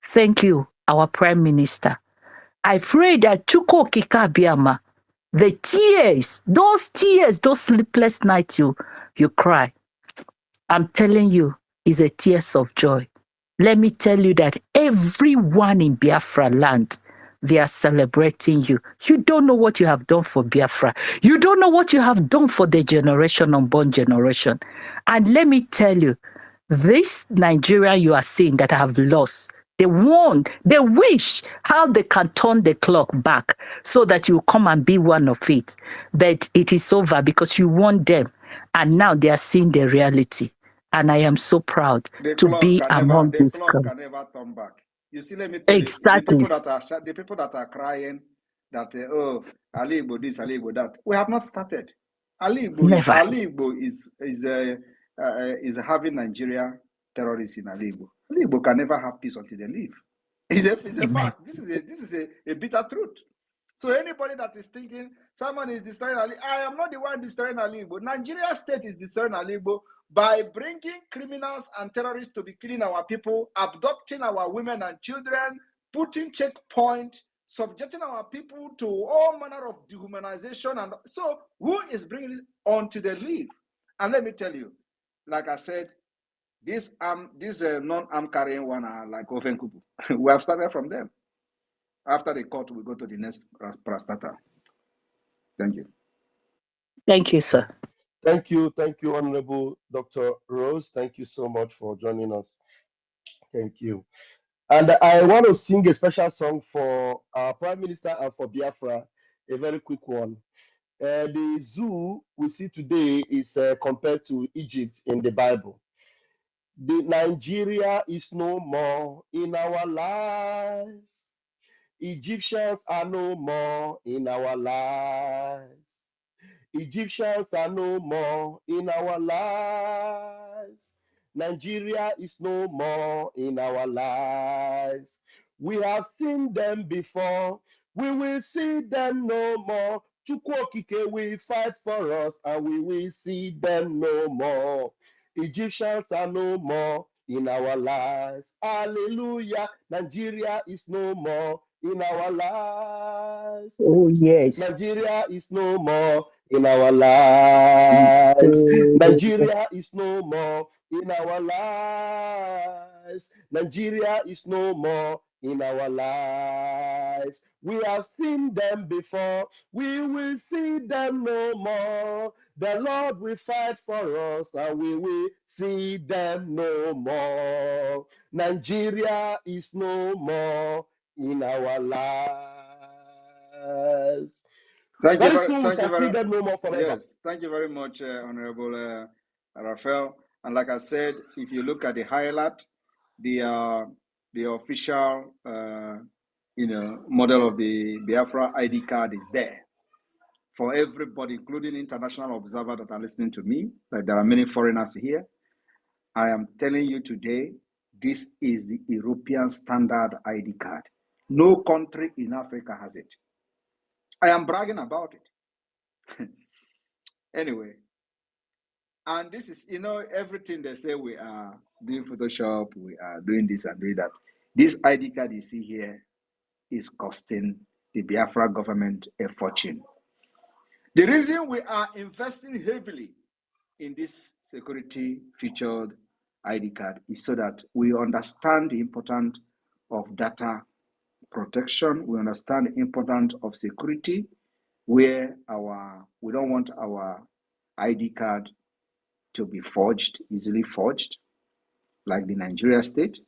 thank you, our Prime Minister. I pray that Chuko Kikabiama, the tears, those sleepless nights you cry, I'm telling you, is a tears of joy. Let me tell you that everyone in Biafra land, they are celebrating you. You don't know what you have done for Biafra. You don't know what you have done for the generation, unborn generation. And let me tell you, this Nigeria you are seeing that have lost, they want, they wish how they can turn the clock back so that you come and be one of it. But it is over because you want them. And now they are seeing the reality. And I am so proud to be among this clock country. can never turn back. You see, let me tell you, the people that are crying that oh, Ali Igbo this, Ali Igbo that, we have not started. Ali Igbo is having Nigeria terrorists in Ali Igbo. Ali Igbo can never have peace until they leave. It's a fact. This is a bitter truth. So anybody that is thinking someone is destroying Ali, I am not the one destroying Ali Igbo. Nigeria state is destroying Ali Igbo by bringing criminals and terrorists to be killing our people, abducting our women and children, putting checkpoint, subjecting our people to all manner of dehumanization. And so who is bringing this on to the leave? And let me tell you, like I said, this non-arm carrying one are like Ofenkubu. We have started from them. After the court, we go to the next prostata. Thank you. Thank you, sir. Thank you, Honorable Dr. Rose. Thank you so much for joining us. Thank you. And I want to sing a special song for our Prime Minister and for Biafra, a very quick one. The zoo we see today is compared to Egypt in the Bible. The Nigeria is no more in our lives. Egyptians are no more in our lives. Egyptians are no more in our lives. Nigeria is no more in our lives. We have seen them before. We will see them no more. Chukwokike will fight for us and we will see them no more. Egyptians are no more in our lives. Hallelujah. Nigeria is no more in our lives. Oh, yes. Nigeria is no more in our lives. Nigeria is no more in our lives. Nigeria is no more in our lives. We have seen them before. We will see them no more. The Lord will fight for us and we will see them no more. Nigeria is no more in our lives. Thank you Very very, soon we shall see them no more forever. Yes, thank you very much, Honorable Raphael. And like I said, if you look at the highlight, the official, model of the Biafra ID card is there for everybody, including international observers that are listening to me. Like there are many foreigners here. I am telling you today, this is the European standard ID card. No country in Africa has it. I am bragging about it. Anyway, and this is, everything they say we are doing Photoshop, we are doing this and doing that. This ID card you see here is costing the Biafra government a fortune. The reason we are investing heavily in this security featured ID card is so that we understand the importance of data protection. We understand the importance of security, where we don't want our ID card to be forged, easily forged, like the Nigeria state.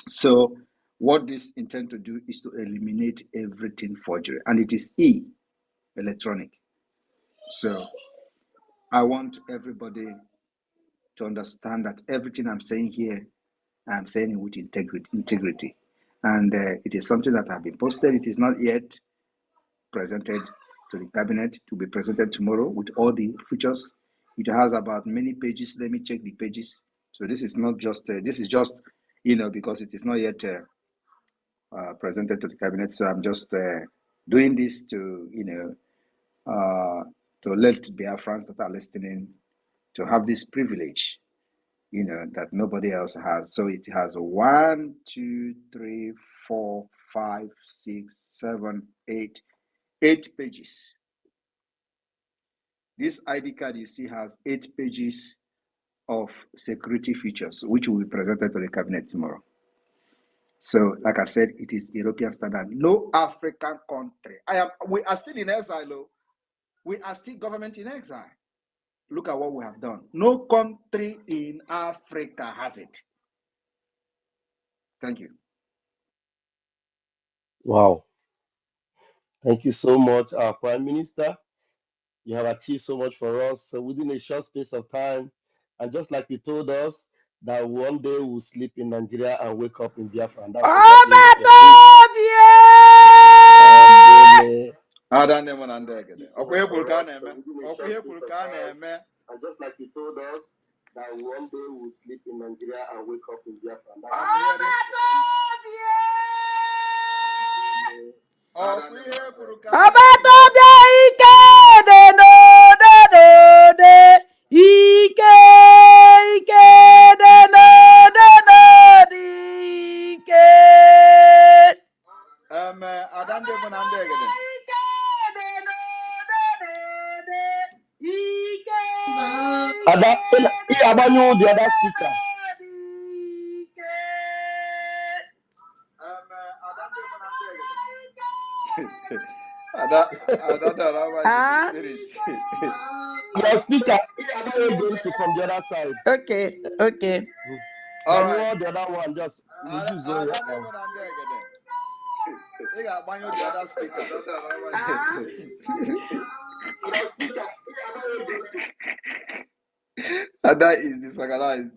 So What this intend to do is to eliminate everything forgery, and it is electronic. So I want everybody to understand that everything I'm saying here, I'm saying it with integrity. And it is something that has been posted. It is not yet presented to the cabinet, to be presented tomorrow with all the features. It has about many pages. Let me check the pages. So this is not just, this is just, because it is not yet presented to the cabinet. So I'm just doing this to, to let Biafrans that are listening to have this privilege, that nobody else has. So it has 1, 2, 3, 4, 5, 6, 7, 8 pages. This ID card you see has 8 pages of security features, which will be presented to the cabinet tomorrow. So, like I said, it is European standard. No African country. We are still in exile. We are still government in exile. Look at what we have done. No country in Africa has it. Thank you. Wow. Thank you so much, our Prime Minister. You have achieved so much for us within a short space of time. And just like you told us that one day we'll sleep in Nigeria and wake up in Biafra, and that's exactly what you're doing. And just like you told us that one day we'll sleep in Nigeria and wake up in Biafra, and that's the other speaker. Your speaker from the other side. Okay. All right. The other one just reduce all And that is disorganized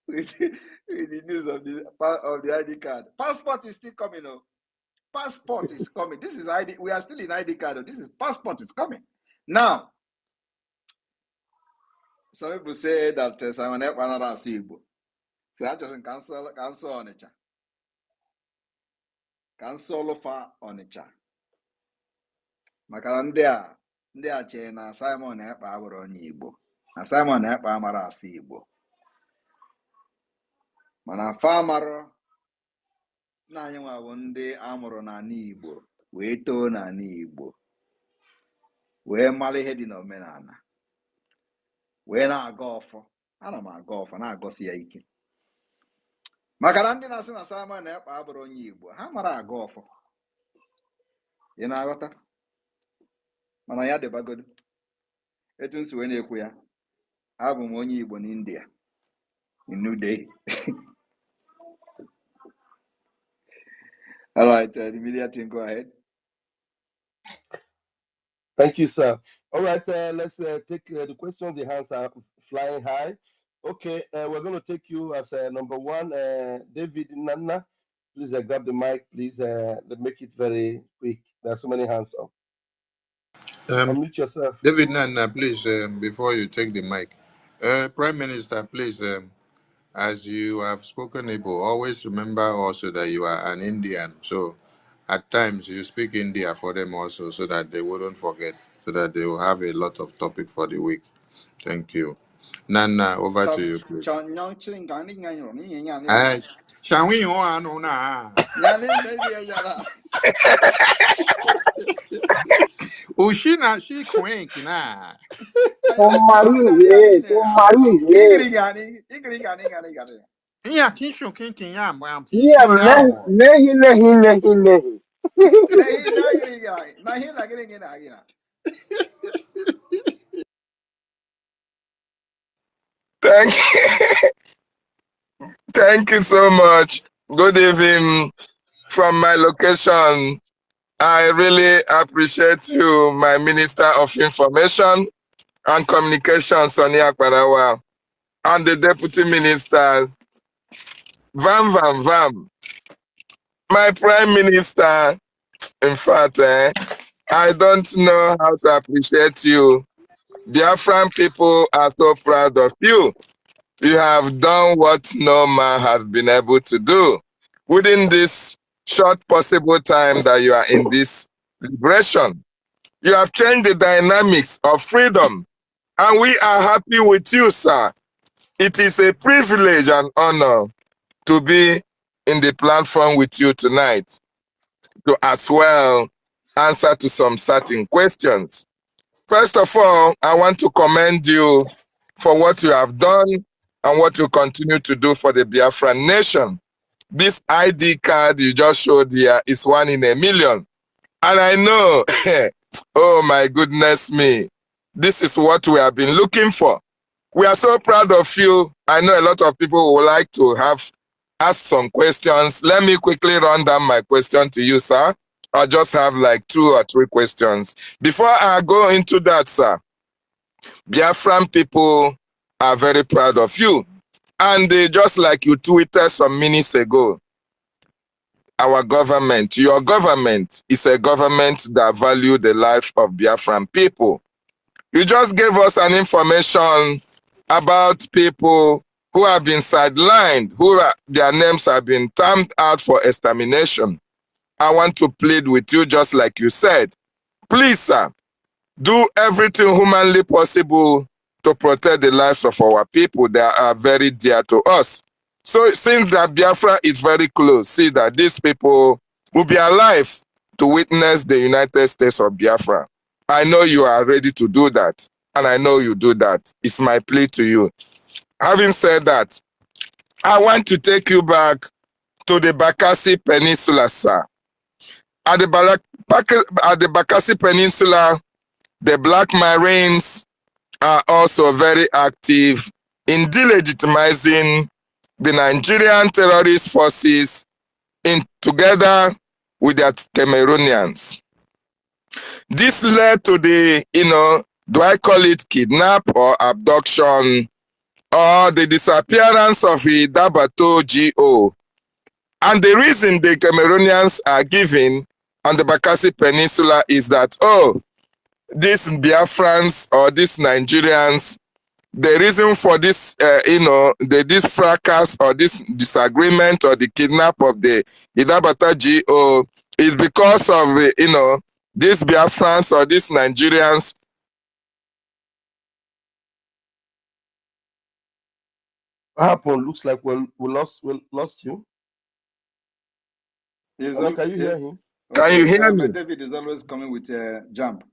with the news of the ID card. Passport is still coming. Passport is coming. This is ID. We are still in ID card. This is passport is coming. Now, some people say that Simon Ekpa not as Igbo. So I just cancel Onitsha. Cancel for Onitsha. Maka ndị a chee na Simon Ekpa abụrụ onye Igbo. Na Simon Ekpa amara asụ Igbo. Mana famaro na anyị nwa bụ ndị amụrụ n'ala Igbo wee too n'ala Igbo wee mara ihe dị n'omenala wee na-aga ọfọ. Ana m aga ọfọ na-agọsi ya ike maka na ndị na-asị na Simon Ekpa abụrụ onye Igbo ha mara aga ọfọ. Ị na-aghọta? Mana ya dịbagodu etu nsi wee na-ekwu ya, abụ m onye Igbo n'India in New Delhi. All right, the media team, go ahead. Thank you, sir. All right, let's take the questions. The hands are flying high. Okay, we're going to take you as number one, David Nana. Please grab the mic, please. Make it very quick. There are so many hands up. Unmute yourself. David Nana, please, before you take the mic. Prime Minister, please, as you have spoken Igbo, always remember also that you are an Indian. So at times you speak India for them also so that they wouldn't forget, so that they will have a lot of topic for the week. Thank you. Nana, over to you, please. Ushina she quink na. Yeah, Kinsho Kinkin Yam, Thank you so much. Good evening from my location. I really appreciate you, my Minister of Information and Communications, Sonia Akparawa, and the Deputy Minister, Vam. My Prime Minister, in fact, I don't know how to appreciate you. Biafran people are so proud of you. You have done what no man has been able to do within this short possible time that you are in this liberation. You have changed the dynamics of freedom, and we are happy with you, sir. It is a privilege and honor to be in the platform with you tonight to as well answer to some certain questions. First of all, I want to commend you for what you have done and what you continue to do for the Biafran nation. This ID card you just showed here is 1 in a million. And I know, oh my goodness me, this is what we have been looking for. We are so proud of you. I know a lot of people would like to ask some questions. Let me quickly run down my question to you, sir. I just have like 2 or 3 questions. Before I go into that, sir, Biafran people are very proud of you. And just like you tweeted some minutes ago, our government, your government, is a government that values the life of Biafran people. You just gave us an information about people who have been sidelined, their names have been termed out for extermination. I want to plead with you, just like you said. Please, sir, do everything humanly possible to protect the lives of our people that are very dear to us. So since that Biafra is very close, see that these people will be alive to witness the United States of Biafra. I know you are ready to do that, and I know you do that. It's my plea to you. Having said that, I want to take you back to the Bakassi Peninsula, sir. At the Bakassi Peninsula, the Black Marines are also very active in delegitimizing the Nigerian terrorist forces together with their Cameroonians. This led to the, do I call it kidnap or abduction or the disappearance of the BRGIE. And the reason the Cameroonians are giving on the Bakassi Peninsula is that, these Biafrans or these Nigerians, the reason for this, this fracas or this disagreement or the kidnap of the BRGIE is because of, these Biafrans or these Nigerians. What happened? Looks like we lost you. Can you hear him? Can you hear me? David is always coming with a jump.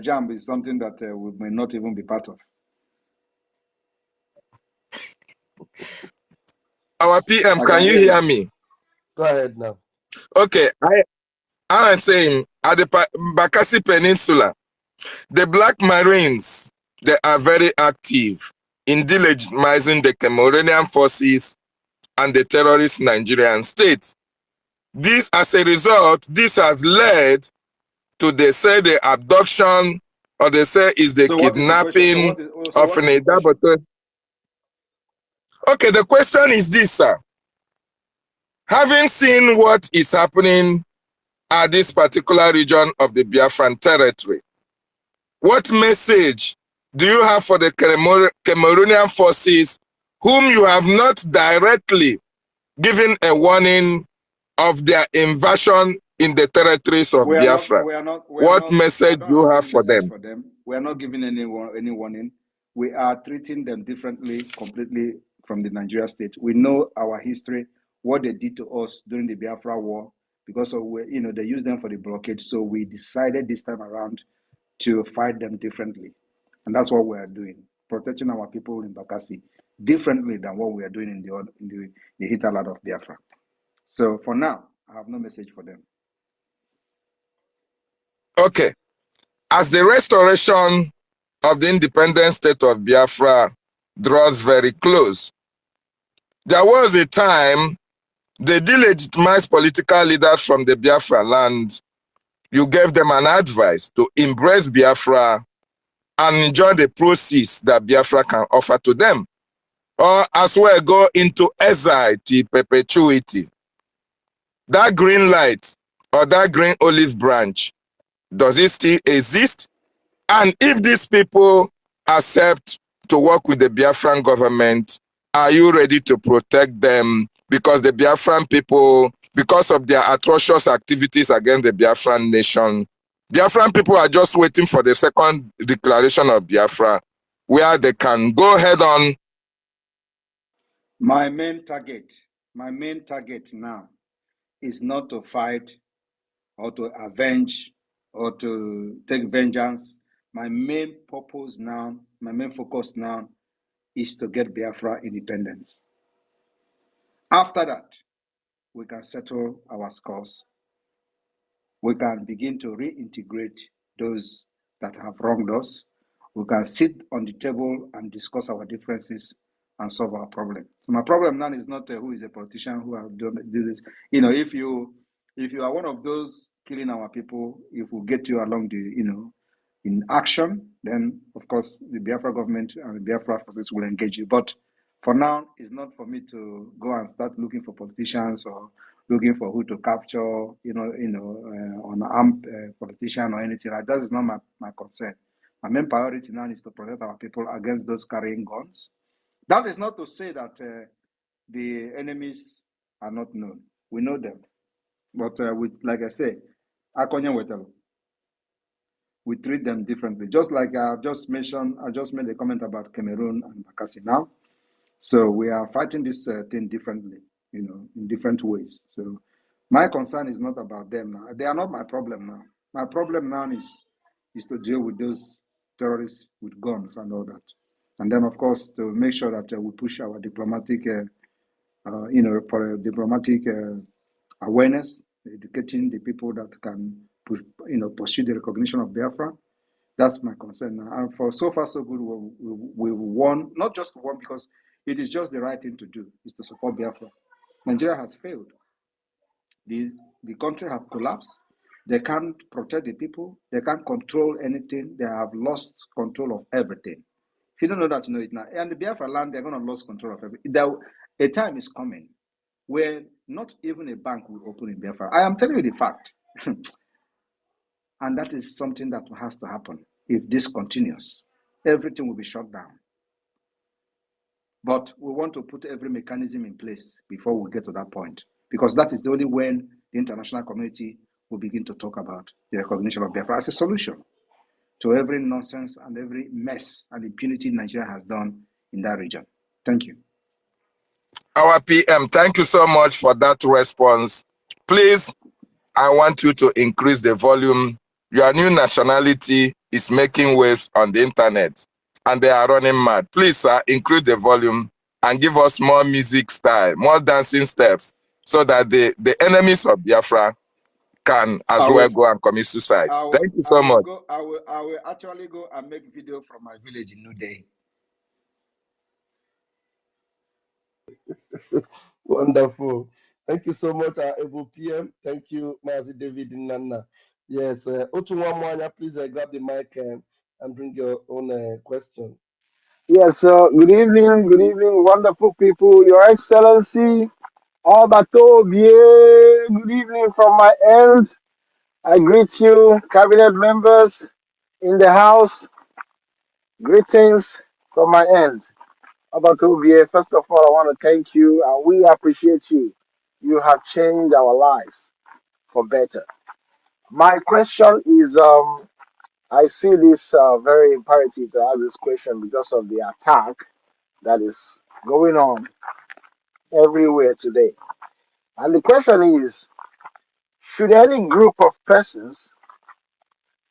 Jump is something that we may not even be part of. Our PM, can you hear me? Go ahead now. Okay, I am saying at the Bakassi Peninsula, the Black Marines, they are very active in delegitimizing the Cameroonian forces and the terrorist Nigerian state. This, as a result, this has led to, they say, the abduction, or they say is the kidnapping of an Idaboto. Okay, the question is this, sir. Having seen what is happening at this particular region of the Biafran territory, what message do you have for the Cameroonian forces whom you have not directly given a warning of their invasion in the territories of Biafra? What message do you have for them? We are not giving any warning. We are treating them differently, completely from the Nigeria state. We know our history, what they did to us during the Biafra war, because of, they used them for the blockade. So we decided this time around to fight them differently. And that's what we are doing, protecting our people in Bakassi differently than what we are doing in the hinterland of Biafra. So for now, I have no message for them. Okay. As the restoration of the independent state of Biafra draws very close, there was a time They delegitimize political leaders from the Biafra land. You gave them an advice to embrace Biafra and enjoy the proceeds that Biafra can offer to them, or as well go into exile till perpetuity. That green light or that green olive branch, does it still exist? And if these people accept to work with the Biafran government, are you ready to protect them? Because the Biafran people, because of their atrocious activities against the Biafran nation, Biafran people are just waiting for the second declaration of Biafra, where they can go head on. My main target now is not to fight or to avenge or to take vengeance. My main purpose now, my main focus now is to get Biafra independence. After that, we can settle our scores. We can begin to reintegrate those that have wronged us. We can sit on the table and discuss our differences and solve our problem. So my problem now is not who is a politician who have done this. You know, if you are one of those killing our people, if we get you along the in action, then of course the Biafra government and the Biafra forces will engage you. But for now, it's not for me to go and start looking for politicians or looking for who to capture, on armed politician or anything. Like that is not my concern. My main priority now is to protect our people against those carrying guns. That is not to say that the enemies are not known. We know them. But like I say, Akonya Wetelo, we treat them differently. Just like I just made a comment about Cameroon and Bakassi now. So we are fighting this thing differently, in different ways. So my concern is not about them now. They are not my problem now. My problem now is to deal with those terrorists with guns and all that. And then, of course, to make sure that we push our diplomatic, for diplomatic awareness, educating the people that can pursue the recognition of Biafra. That's my concern now. And for so far, so good, we've won, not just won because it is just the right thing to do, is to support Biafra. Nigeria has failed. The country have collapsed. They can't protect the people. They can't control anything. They have lost control of everything. If you don't know that, you know it now. And the Biafra land, they're going to lose control of everything. A time is coming where not even a bank will open in Biafra. I am telling you the fact. And that is something that has to happen. If this continues, everything will be shut down. But we want to put every mechanism in place before we get to that point, because that is the only when the international community will begin to talk about the recognition of Biafra as a solution to every nonsense and every mess and impunity Nigeria has done in that region. Thank you. Our PM, thank you so much for that response. Please, I want you to increase the volume. Your new nationality is making waves on the internet and they are running mad. Please, sir, increase the volume and give us more music style, more dancing steps, so that the enemies of Biafra can as well go and commit suicide. Thank you so much. I will actually go and make video from my village in New Day. Wonderful. Thank you so much, our able PM. Thank you, Mazi David Nana. Yes, Otunwamwanya, please grab the mic and bring your own question. Yes, good evening, wonderful people, Your Excellency, Obatobie, good evening from my end. I greet you, cabinet members in the house. Greetings from my end. Obatobie, first of all, I want to thank you and we appreciate you. You have changed our lives for better. My question is I see this very imperative to ask this question because of the attack that is going on everywhere today. And the question is, should any group of persons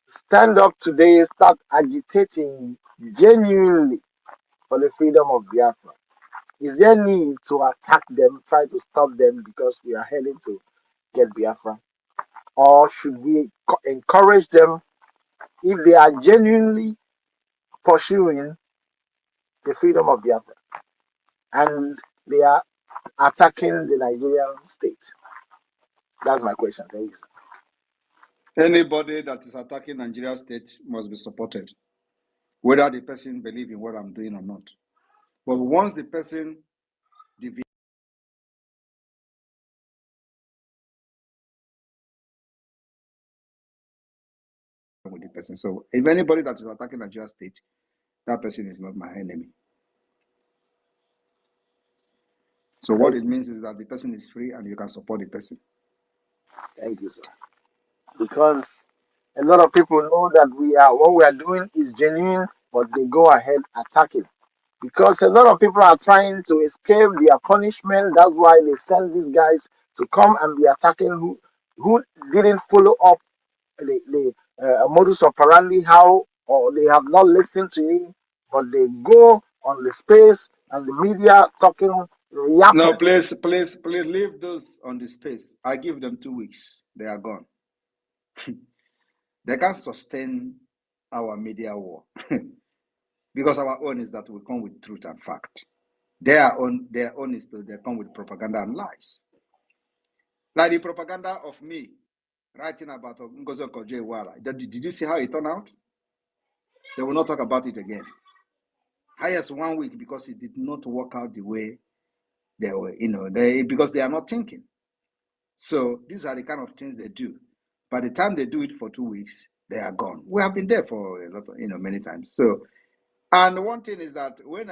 stand up today, start agitating genuinely for the freedom of Biafra? Is there need to attack them, try to stop them because we are heading to get Biafra? Or should we encourage them if they are genuinely pursuing the freedom of Biafra and they are attacking the Nigerian state? That's my question. Thank you, sir. Anybody that is attacking Nigeria state must be supported, whether the person believes in what I'm doing or not. But once the person deviates with the person, so if anybody that is attacking Nigeria state, that person is not my enemy. So what it means is that the person is free and you can support the person. Thank you, sir. Because a lot of people know that what we are doing is genuine, but they go ahead attacking. Because a lot of people are trying to escape their punishment. That's why they send these guys to come and be attacking who didn't follow up the modus operandi, how, or they have not listened to you, but they go on the space and the media talking, No, yapping. please leave those on the space. I give them 2 weeks. They are gone. They can't sustain our media war. Because our own is that we come with truth and fact. Their own is to they come with propaganda and lies. Like the propaganda of me writing about Ngozi Okonjo-Iweala. Did you see how it turned out? They will not talk about it again. Highest 1 week because it did not work out the way they were, because they are not thinking. So these are the kind of things they do. By the time they do it for 2 weeks, they are gone. We have been there for a lot of, many times. So, and one thing is that when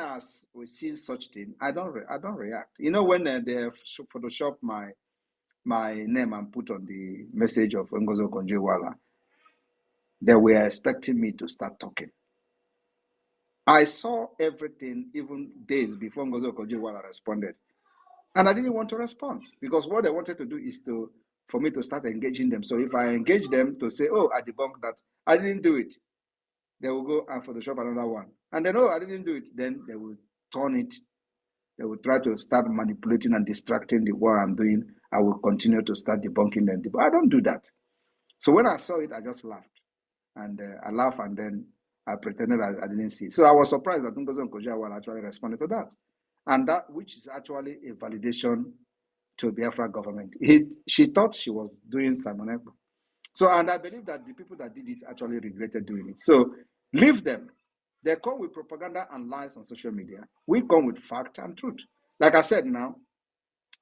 we see such thing, I don't react. When they Photoshop my name and put on the message of Ngozi Okonjo-Iweala, they were expecting me to start talking. I saw everything even days before Ngozi Okonjo-Iweala responded. And I didn't want to respond because what they wanted to do is for me to start engaging them. So if I engage them to say, oh, I debunked that, I didn't do it, they will go and Photoshop another one. And then, oh, I didn't do it. Then they will turn it. They will try to start manipulating and distracting what I'm doing. I will continue to start debunking them. I don't do that. So when I saw it, I just laughed. And I laughed and then I pretended I didn't see it. So I was surprised that Ngozi Okonjo-Iweala actually responded to that. And that, which is actually a validation to Biafra government. She thought she was doing Simon Ekpa. So, and I believe that the people that did it actually regretted doing it. So leave them. They come with propaganda and lies on social media. We come with fact and truth. Like I said now,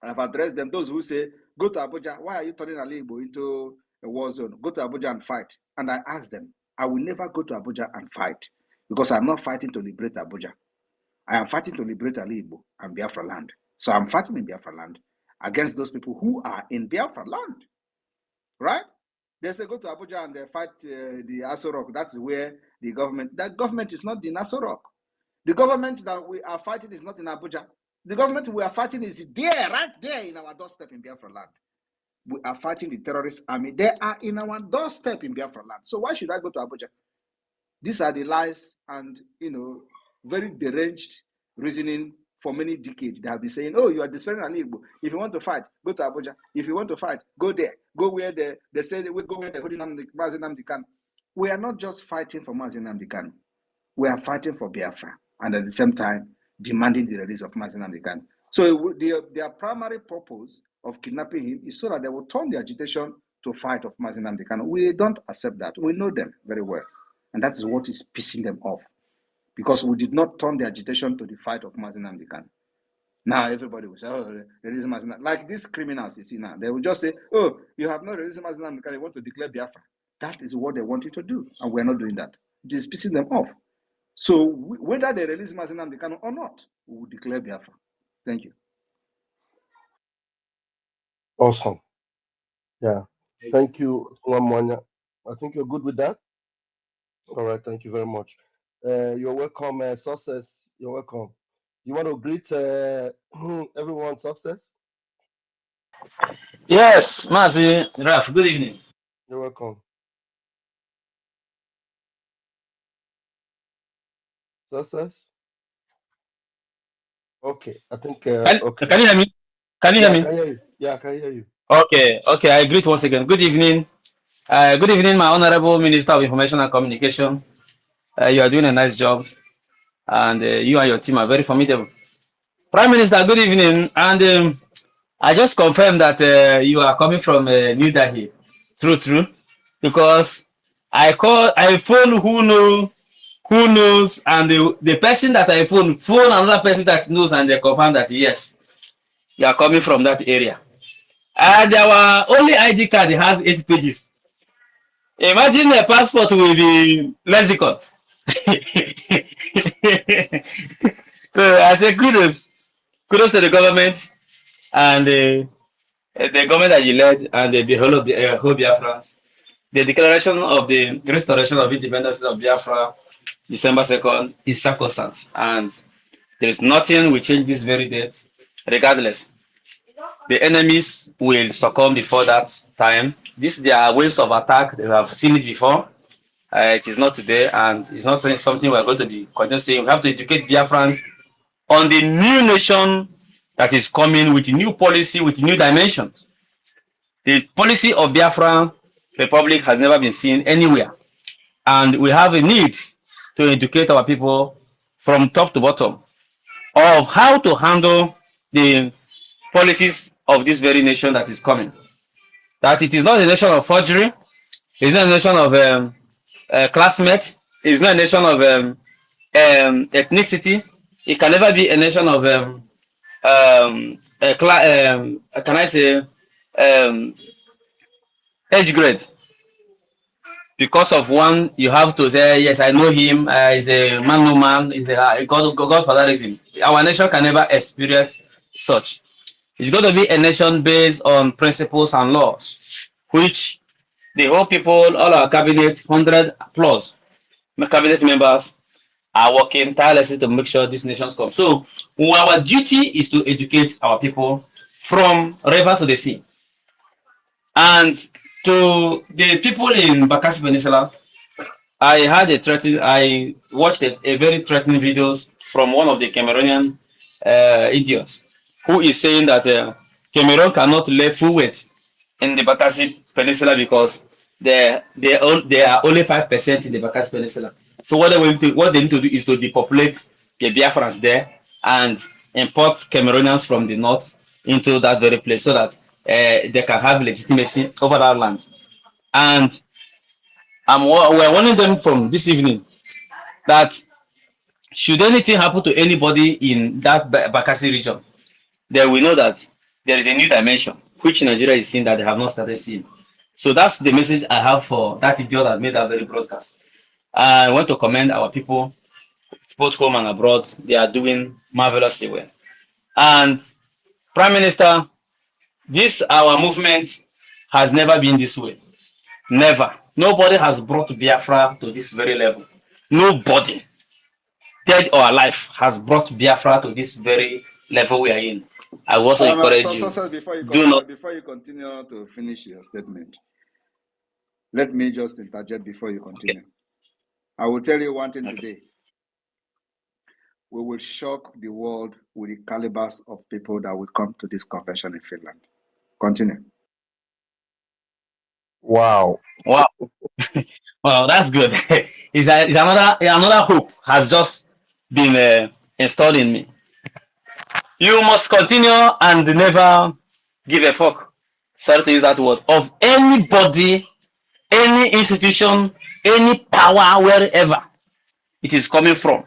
I've addressed them. Those who say, go to Abuja, why are you turning Ali Igbo into a war zone? Go to Abuja and fight. And I asked them, I will never go to Abuja and fight because I'm not fighting to liberate Abuja. I am fighting to liberate Ali Igbo and Biafra land. So I'm fighting in Biafra land against those people who are in Biafra land, right? They say go to Abuja and they fight the Aso Rock. That's where that government is not in Aso Rock. The government that we are fighting is not in Abuja. The government we are fighting is there, right there in our doorstep in Biafra land. We are fighting the terrorist army. They are in our doorstep in Biafra land. So why should I go to Abuja? These are the lies and, very deranged reasoning for many decades. They have been saying, oh, you are destroying Ali Igbo. If you want to fight, go to Abuja. If you want to fight, go there. Go where they say we go where they're holding Mazi Nnamdi Kanu. We are not just fighting for Mazi Nnamdi Kanu. We are fighting for Biafra. And at the same time, demanding the release of Mazi Nnamdi Kanu. So their primary purpose of kidnapping him is so that they will turn the agitation to fight of Mazi Nnamdi Kanu. We don't accept that. We know them very well. And that is what is pissing them off. Because we did not turn the agitation to the fight of Mazi Nnamdi Kanu. Now everybody will say, oh, release Mazi Nnamdi Kanu. Like these criminals you see now, they will just say, oh, you have not released Mazi Nnamdi Kanu, you want to declare Biafra. That is what they want you to do. And we're not doing that. It is pissing them off. So whether they release Mazi Nnamdi Kanu or not, we will declare Biafra. Thank you. Awesome. Yeah. Thank you, Mwanya. I think you're good with that. All right. Thank you very much. You're welcome, Success. You're welcome. You want to greet everyone, Success? Yes, Mazi Raf, good evening. You're welcome. Success? Okay. I think, okay. Can you hear me? Can you Yeah, hear I me? can hear you. Yeah, I can hear you. Okay, I greet once again. Good evening. Good evening, my Honorable Minister of Information and Communication. You are doing a nice job, and you and your team are very formidable. Prime Minister, good evening. And I just confirmed that you are coming from New Delhi. True. Because I phone who knows, and the person that I phone another person that knows, and they confirm that yes, you are coming from that area. And our only ID card has 8 pages. Imagine a passport will be lexicon. So I say kudos to the government and the government that you led and the whole of the whole Biafrans. The declaration of the restoration of independence of Biafra, December 2nd, is circumstance, and there is nothing will change this very date. Regardless, the enemies will succumb before that time. These they are waves of attack. They have seen it before. It is not today, and it's not something we are going to be continuing. We have to educate Biafrans on the new nation that is coming with new policy, with new dimension. The policy of Biafra Republic has never been seen anywhere, and we have a need to educate our people from top to bottom of how to handle the policies of this very nation that is coming. That it is not a nation of forgery, it's not a nation of classmates, it's not a nation of ethnicity. It can never be a nation of can I say age grade. Because of one, you have to say, yes, I know him, he's a man, no man, he's a godfatherism. Our nation can never experience such. It's going to be a nation based on principles and laws, which the whole people, all our cabinet, 100 plus cabinet members are working tirelessly to make sure these nations come. So our duty is to educate our people from river to the sea. And to the people in Bakassi Peninsula, I had I watched a very threatening videos from one of the Cameroonian idiots who is saying that Cameroon cannot lay full weight in the Bakassi Peninsula because they are only 5% in the Bakassi Peninsula. So what they need to do is to depopulate the Biafrans there and import Cameroonians from the north into that very place so that they can have legitimacy over that land. And we're warning them from this evening that should anything happen to anybody in that Bakassi region, then we know that there is a new dimension which Nigeria is seeing that they have not started seeing. So that's the message I have for that idiot that made that very broadcast. I want to commend our people, both home and abroad. They are doing marvelously well. And Prime Minister, this our movement has never been this way. Never. Nobody has brought Biafra to this very level. Nobody, dead or alive, has brought Biafra to this very level we are in. I also encourage you. Before you continue to finish your statement, let me just interject before you continue. Okay. I will tell you one thing today. We will shock the world with the calibers of people that will come to this convention in Finland. Continue. Wow. Wow. Well, that's good. It's another hope has just been installed in me. You must continue and never give a fuck. Sorry to use that word. Of anybody, any institution, any power, wherever it is coming from.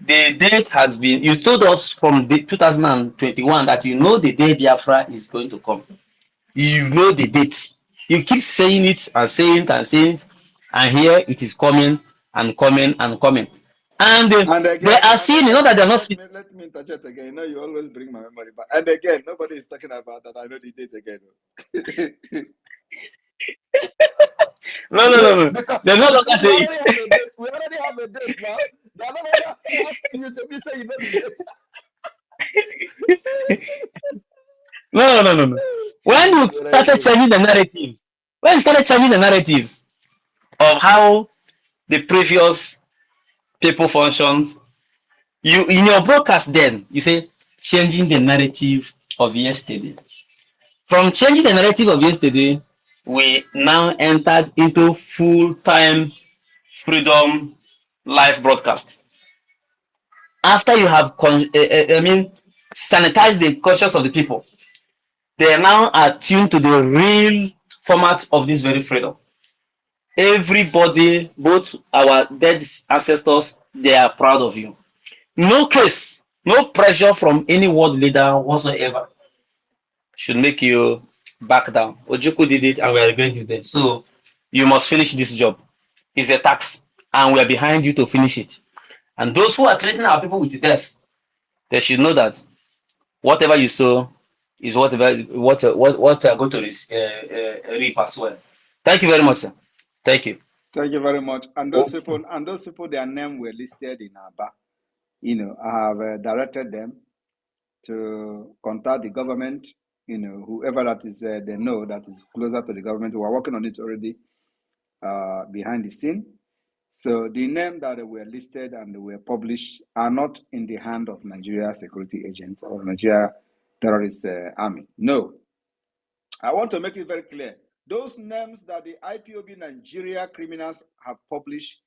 The date has been, you told us from the 2021 that you know the day Biafra is going to come. You know the date. You keep saying it and saying it and saying it, and here it is coming and coming and coming. And again, they are seeing, you know that they're not seeing. Let me interject again. You know, you always bring my memory back. And again, nobody is talking about that. I know the date again. No. They're not longer saying we already have a date now. They're not longer asking you to say you know the date. No. When you started changing the narratives, of how the previous people functions, you in your broadcast then you say changing the narrative of yesterday. From changing the narrative of yesterday, we now entered into full-time freedom live broadcast. After you have, sanitized the conscience of the people, they are now attuned to the real format of this very freedom. Everybody, both our dead ancestors, they are proud of you. No case, no pressure from any world leader whatsoever should make you back down. Ojuku did it and we are going to do it. So you must finish this job. It's a tax and we are behind you to finish it. And those who are threatening our people with death, they should know that whatever you sow is what are going to reap as well. Thank you very much, sir. Thank you. Thank you very much. And those people, their name were listed in Aba. I have directed them to contact the government. Whoever that is, they know that is closer to the government. We are working on it already behind the scene. So the name that were listed and were published are not in the hand of Nigeria security agents or Nigeria terrorist army. No. I want to make it very clear. Those names that the IPOB Nigeria criminals have published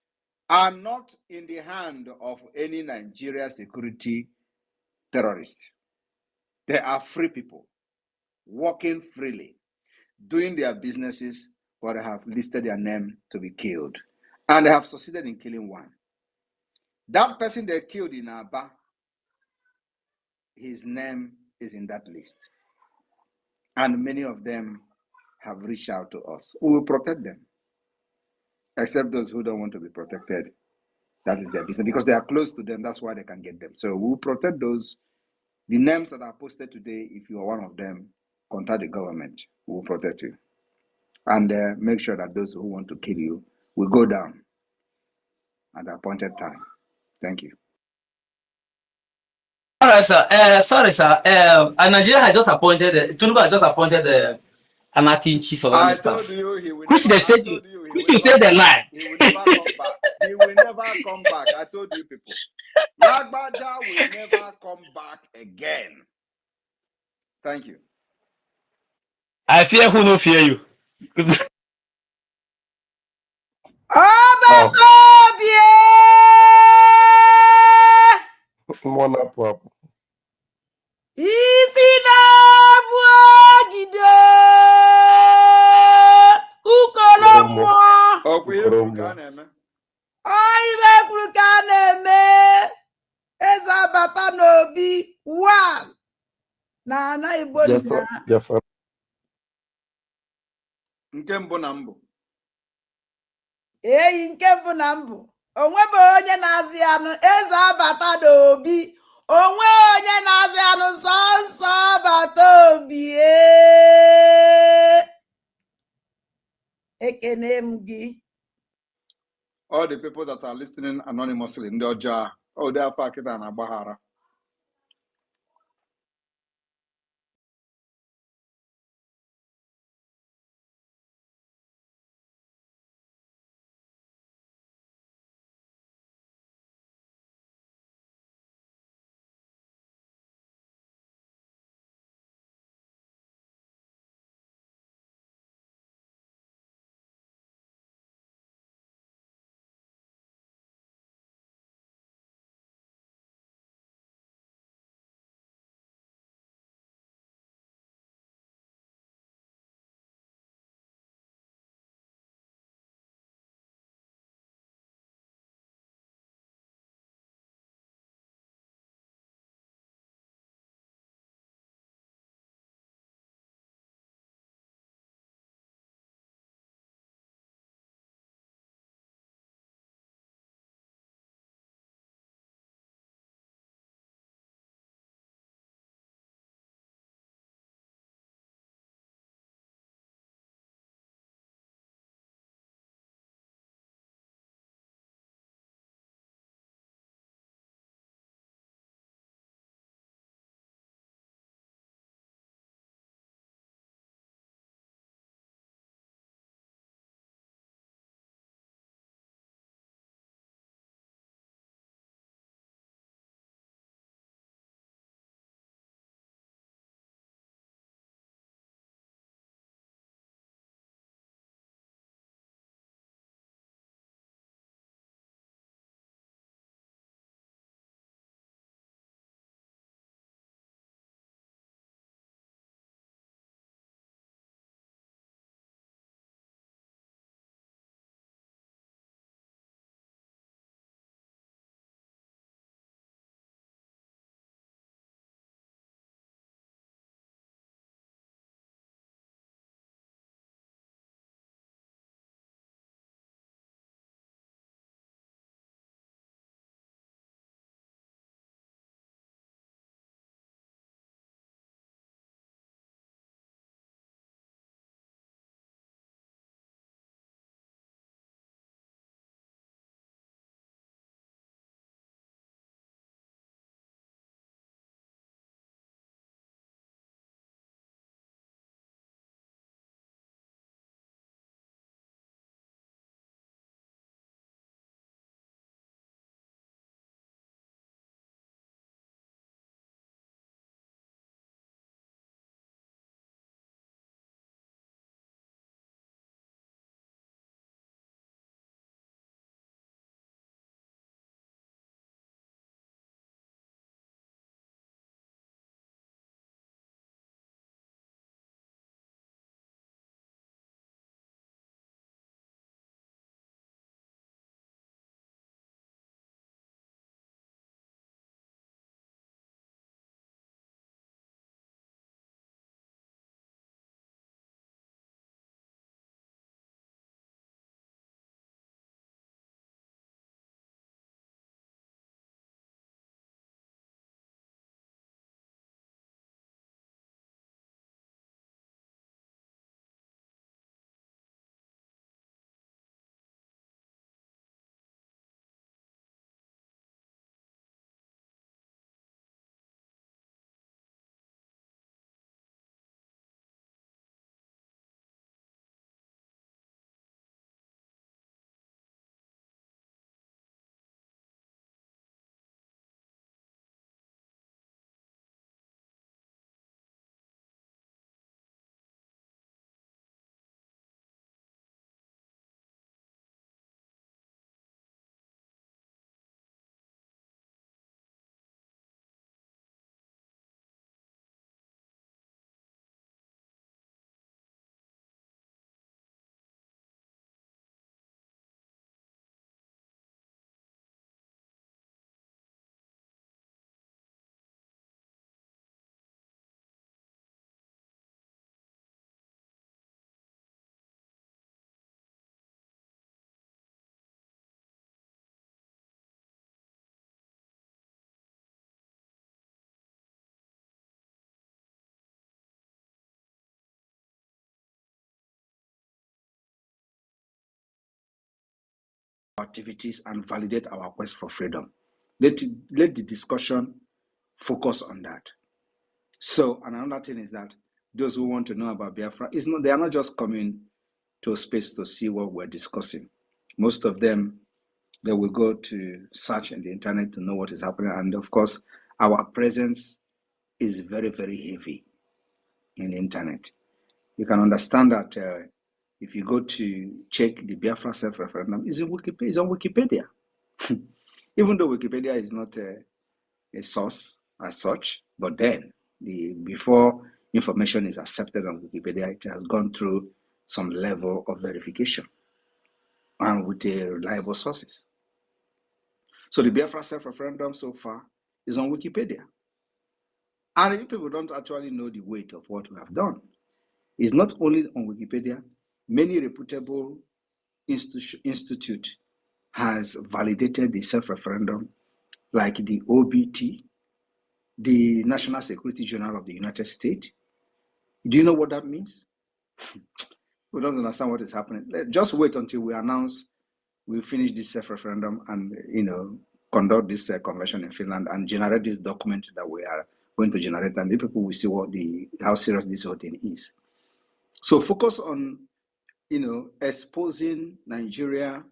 are not in the hand of any Nigeria security terrorists. They are free people, working freely, doing their businesses, but they have listed their name to be killed. And they have succeeded in killing one. That person they killed in Aba, his name is in that list. And many of them have reached out to us. We will protect them, except those who don't want to be protected. That is their business, because they are close to them. That's why they can get them. So we will protect those. The names that are posted today, if you are one of them, contact the government. We will protect you. And make sure that those who want to kill you will go down at the appointed time. Thank you. All right, sir. Sorry, sir. Nigeria has just appointed, Tinubu has just appointed an acting chief of army I staff, told you he will which never. they I said, told you he which will you never said they come back. lie. He will never come back. He will never come back. I told you people. Lagbaja will never come back again. Thank you. I fear who no fear you. Oh, Ọbakobie! Mwana. Isi na-abụ ogide! Ukoro Ukoromo. mmụọ! Okwu ihe kwuru ka a Ukoromo. na-eme. Ọ ibe kwuru ka a na-eme. Eze abata n'obi 1 na ana Igbo nna. Biafra. Nke mbụ na mbụ. Eyi nke mbụ na mbụ. Onwebe onye na-azị anụ eze abata n'obi. Onwe onye na-azị anụ sọnsọ abata obi. Ekene m gị. All the people that are listening anonymously, ndị ọjọọ, they are akịta na agbaghara. activities and validate our quest for freedom. Let the discussion focus on that. So, and another thing is that those who want to know about Biafra, they are not just coming to a space to see what we're discussing. Most of them, they will go to search in the internet to know what is happening. And of course, our presence is very, very heavy in the internet. You can understand that if you go to check the Biafra self-referendum, it's on Wikipedia. Even though Wikipedia is not a source as such, but then before information is accepted on Wikipedia, it has gone through some level of verification and with reliable sources. So the Biafra self-referendum so far is on Wikipedia. And if people don't actually know the weight of what we have done, it's not only on Wikipedia, many reputable institute has validated the self-referendum, like the OBT, the National Security Journal of the United States. Do you know what that means? We don't understand what is happening. Just wait until we finish this self-referendum and conduct this convention in Finland and generate this document that we are going to generate, and the people will see how serious this whole thing is. So focus on exposing Nigeria,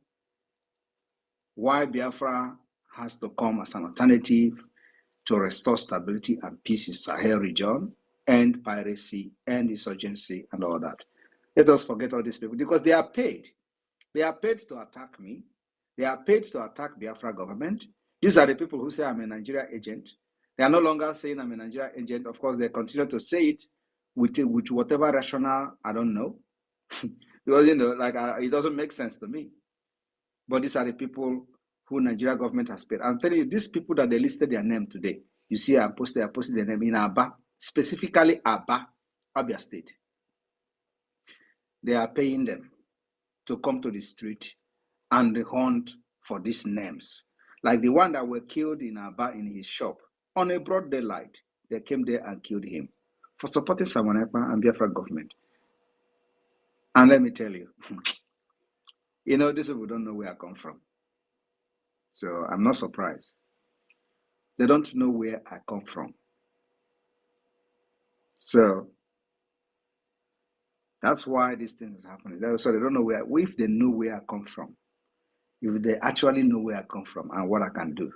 why Biafra has to come as an alternative to restore stability and peace in Sahel region, end piracy, end insurgency, and all that. Let us forget all these people because they are paid. They are paid to attack me. They are paid to attack Biafra government. These are the people who say I'm a Nigeria agent. They are no longer saying I'm a Nigeria agent. Of course, they continue to say it with whatever rationale, I don't know. Because, it doesn't make sense to me. But these are the people who Nigeria government has paid. I'm telling you, these people that they listed their name today, you see I posted their name in Aba, specifically Aba, Abia State. They are paying them to come to the street and hunt for these names. Like the one that were killed in Aba in his shop on a broad daylight. They came there and killed him for supporting Simon Ekpa and Biafra government. And let me tell you, these people don't know where I come from. So I'm not surprised. They don't know where I come from. So that's why this thing is happening. So they don't know if they know where I come from, if they actually know where I come from and what I can do,